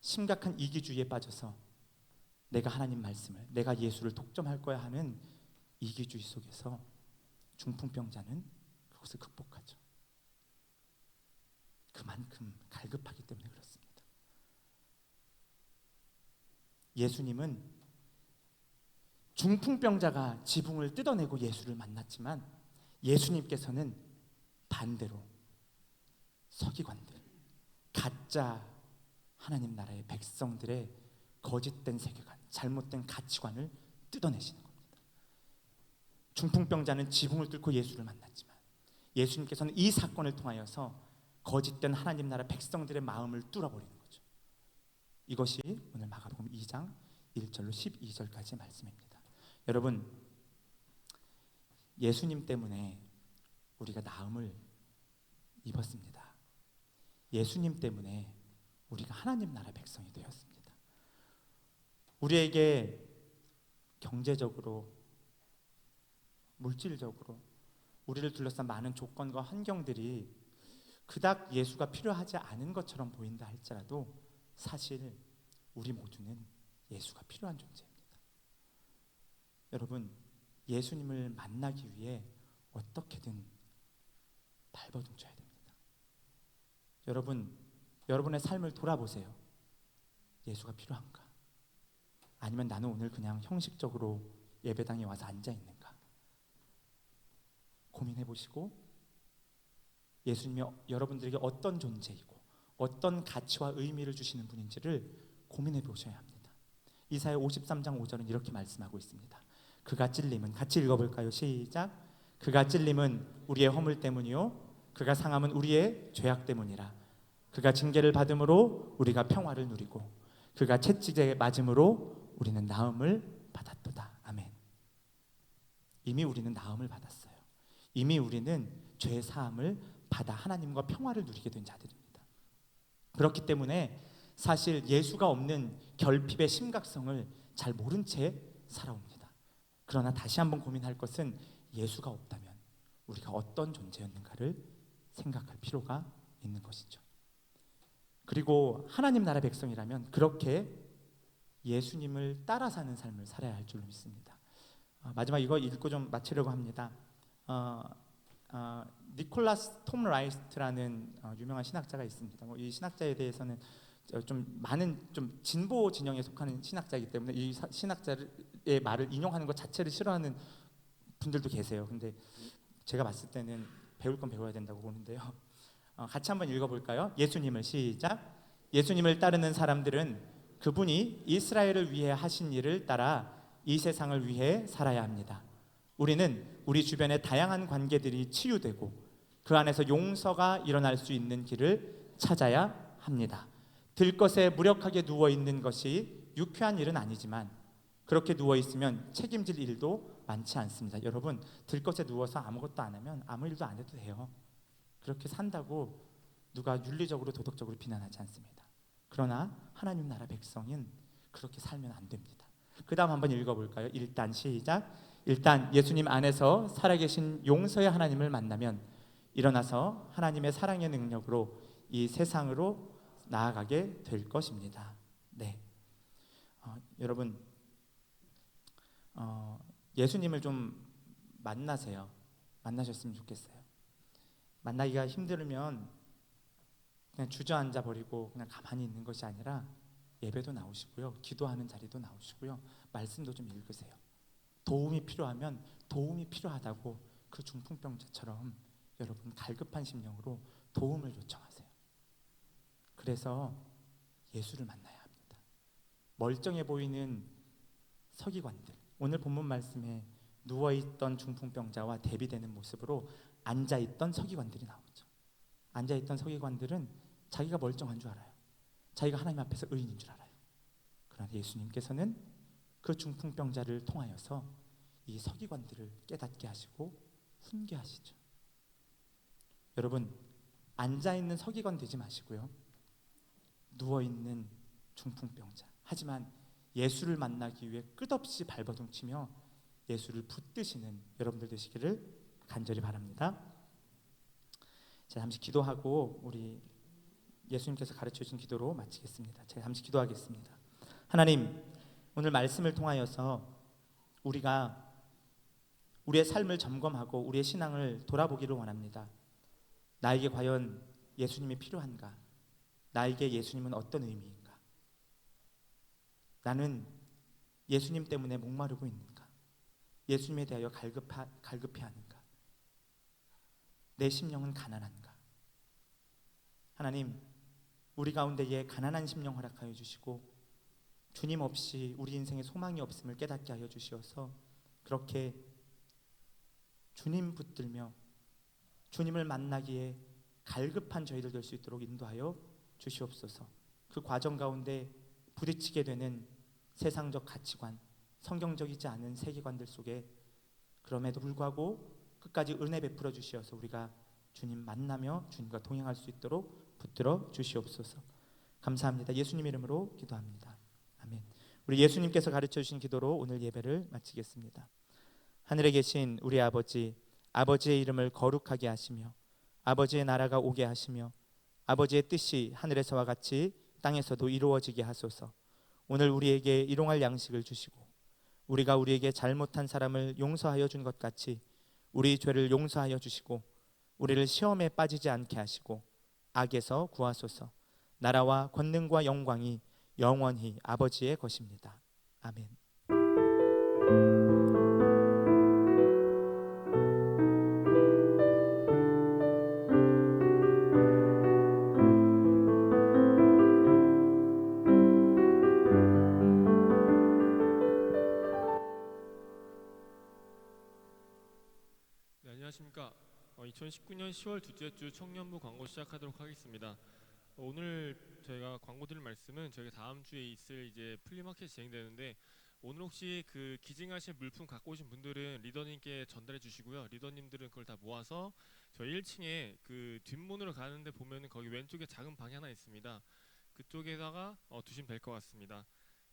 심각한 이기주의에 빠져서 내가 하나님 말씀을, 내가 예수를 독점할 거야 하는 이기주의 속에서 중풍병자는 그것을 극복하죠. 그만큼 갈급하기 때문에 그렇습니다. 예수님은 중풍병자가 지붕을 뜯어내고 예수를 만났지만, 예수님께서는 반대로 서기관들, 가짜 하나님 나라의 백성들의 거짓된 세계관, 잘못된 가치관을 뜯어내시는 겁니다. 중풍병자는 지붕을 뚫고 예수를 만났지만, 예수님께서는 이 사건을 통하여서 거짓된 하나님 나라 백성들의 마음을 뚫어버리는 거죠. 이것이 오늘 마가복음 2장 1절로 12절까지의 말씀입니다. 여러분, 예수님 때문에 우리가 나음을 입었습니다. 예수님 때문에 우리가 하나님 나라 백성이 되었습니다. 우리에게 경제적으로, 물질적으로 우리를 둘러싼 많은 조건과 환경들이 그닥 예수가 필요하지 않은 것처럼 보인다 할지라도 사실 우리 모두는 예수가 필요한 존재입니다. 여러분, 예수님을 만나기 위해 어떻게든 발버둥쳐야 됩니다. 여러분, 여러분의 삶을 돌아보세요. 예수가 필요한가? 아니면 나는 오늘 그냥 형식적으로 예배당에 와서 앉아 있는가? 고민해 보시고 예수님이 여러분들에게 어떤 존재이고 어떤 가치와 의미를 주시는 분인지를 고민해 보셔야 합니다. 이사야 53장 5절은 이렇게 말씀하고 있습니다. 그가 찔림은, 같이 읽어볼까요? 시작. 그가 찔림은 우리의 허물 때문이요 그가 상함은 우리의 죄악 때문이라. 그가 징계를 받음으로 우리가 평화를 누리고 그가 채찍에 맞음으로 우리는 나음을 받았도다. 아멘. 이미 우리는 나음을 받았어요. 이미 우리는 죄 사함을 받아 하나님과 평화를 누리게 된 자들입니다. 그렇기 때문에 사실 예수가 없는 결핍의 심각성을 잘 모른 채 살아옵니다. 그러나 다시 한번 고민할 것은 예수가 없다면 우리가 어떤 존재였는가를 생각할 필요가 있는 것이죠. 그리고 하나님 나라 백성이라면 그렇게 예수님을 따라 사는 삶을 살아야 할 줄로 믿습니다. 마지막 이거 읽고 좀 마치려고 합니다. 니콜라스 톰 라이스트라는 유명한 신학자가 있습니다. 이 신학자에 대해서는 좀 많은 좀 진보 진영에 속하는 신학자이기 때문에 이 신학자의 말을 인용하는 것 자체를 싫어하는 분들도 계세요. 근데 제가 봤을 때는 배울 건 배워야 된다고 보는데요. 같이 한번 읽어볼까요? 예수님을 시작. 예수님을 따르는 사람들은 그분이 이스라엘을 위해 하신 일을 따라 이 세상을 위해 살아야 합니다. 우리는 우리 주변의 다양한 관계들이 치유되고 그 안에서 용서가 일어날 수 있는 길을 찾아야 합니다. 들것에 무력하게 누워있는 것이 유쾌한 일은 아니지만 그렇게 누워있으면 책임질 일도 많지 않습니다. 여러분, 들것에 누워서 아무것도 안 하면 아무 일도 안 해도 돼요. 그렇게 산다고 누가 윤리적으로 도덕적으로 비난하지 않습니다. 그러나 하나님 나라 백성은 그렇게 살면 안 됩니다. 그 다음 한번 읽어볼까요? 일단 시작. 일단 예수님 안에서 살아계신 용서의 하나님을 만나면 일어나서 하나님의 사랑의 능력으로 이 세상으로 나아가게 될 것입니다. 네, 여러분 예수님을 좀 만나세요. 만나셨으면 좋겠어요. 만나기가 힘들면 그냥 주저앉아 버리고 그냥 가만히 있는 것이 아니라 예배도 나오시고요, 기도하는 자리도 나오시고요, 말씀도 좀 읽으세요. 도움이 필요하면 도움이 필요하다고 그 중풍병자처럼 여러분 갈급한 심령으로 도움을 요청하세요. 그래서 예수를 만나야 합니다. 멀쩡해 보이는 서기관들, 오늘 본문 말씀에 누워있던 중풍병자와 대비되는 모습으로 앉아있던 서기관들이 나오죠. 앉아있던 서기관들은 자기가 멀쩡한 줄 알아요. 자기가 하나님 앞에서 의인인 줄 알아요. 그러나 예수님께서는 그 중풍병자를 통하여서 이 서기관들을 깨닫게 하시고 훈계하시죠. 여러분, 앉아있는 서기관 되지 마시고요, 누워있는 중풍병자, 하지만 예수를 만나기 위해 끝없이 발버둥치며 예수를 붙드시는 여러분들 되시기를 간절히 바랍니다. 제가 잠시 기도하고 우리 예수님께서 가르쳐 주신 기도로 마치겠습니다. 제가 잠시 기도하겠습니다. 하나님, 오늘 말씀을 통하여서 우리가 우리의 삶을 점검하고 우리의 신앙을 돌아보기를 원합니다. 나에게 과연 예수님이 필요한가? 나에게 예수님은 어떤 의미인가? 나는 예수님 때문에 목마르고 있는가? 예수님에 대하여 갈급해하는가? 내 심령은 가난한가? 하나님, 우리 가운데에 가난한 심령 허락하여 주시고 주님 없이 우리 인생에 소망이 없음을 깨닫게 하여 주시어서 그렇게 주님 붙들며 주님을 만나기에 갈급한 저희들 될 수 있도록 인도하여 주시옵소서. 그 과정 가운데 부딪히게 되는 세상적 가치관, 성경적이지 않은 세계관들 속에 그럼에도 불구하고 끝까지 은혜 베풀어 주시어서 우리가 주님 만나며 주님과 동행할 수 있도록 붙들어 주시옵소서. 감사합니다. 예수님 이름으로 기도합니다. 아멘. 우리 우리 예수님께서 가르쳐 주신 기도로 오늘 예배를 마치겠습니다. 하늘에 계신 우리 아버지, 아버지의 이름을 거룩하게 하시며 아버지의 나라가 오게 하시며 아버지의 뜻이 하늘에서와 같이 땅에서도 이루어지게 하소서. 오늘 우리에게 일용할 양식을 주시고 우리가 우리에게 잘못한 사람을 용서하여 준 것 같이 우리 죄를 용서하여 주시고 우리를 시험에 빠지지 않게 하시고 악에서 구하소서. 나라와 권능과 영광이 영원히 아버지의 것입니다. 아멘. 네, 안녕하십니까. 2019년 10월 둘째 주 청년부 광고 시작하도록 하겠습니다. 오늘 저희가 광고 드릴 말씀은 저희가 다음 주에 있을 이제 플리마켓이 진행되는데 오늘 혹시 그 기증하신 물품 갖고 오신 분들은 리더님께 전달해 주시고요. 리더님들은 그걸 다 모아서 저희 1층에 그 뒷문으로 가는데 보면은 거기 왼쪽에 작은 방이 하나 있습니다. 그쪽에다가 두시면 될 것 같습니다.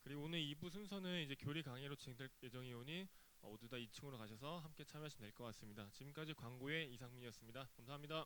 그리고 오늘 2부 순서는 이제 교리 강의로 진행될 예정이오니 모두 다 2층으로 가셔서 함께 참여하시면 될 것 같습니다. 지금까지 광고의 이상민이었습니다. 감사합니다.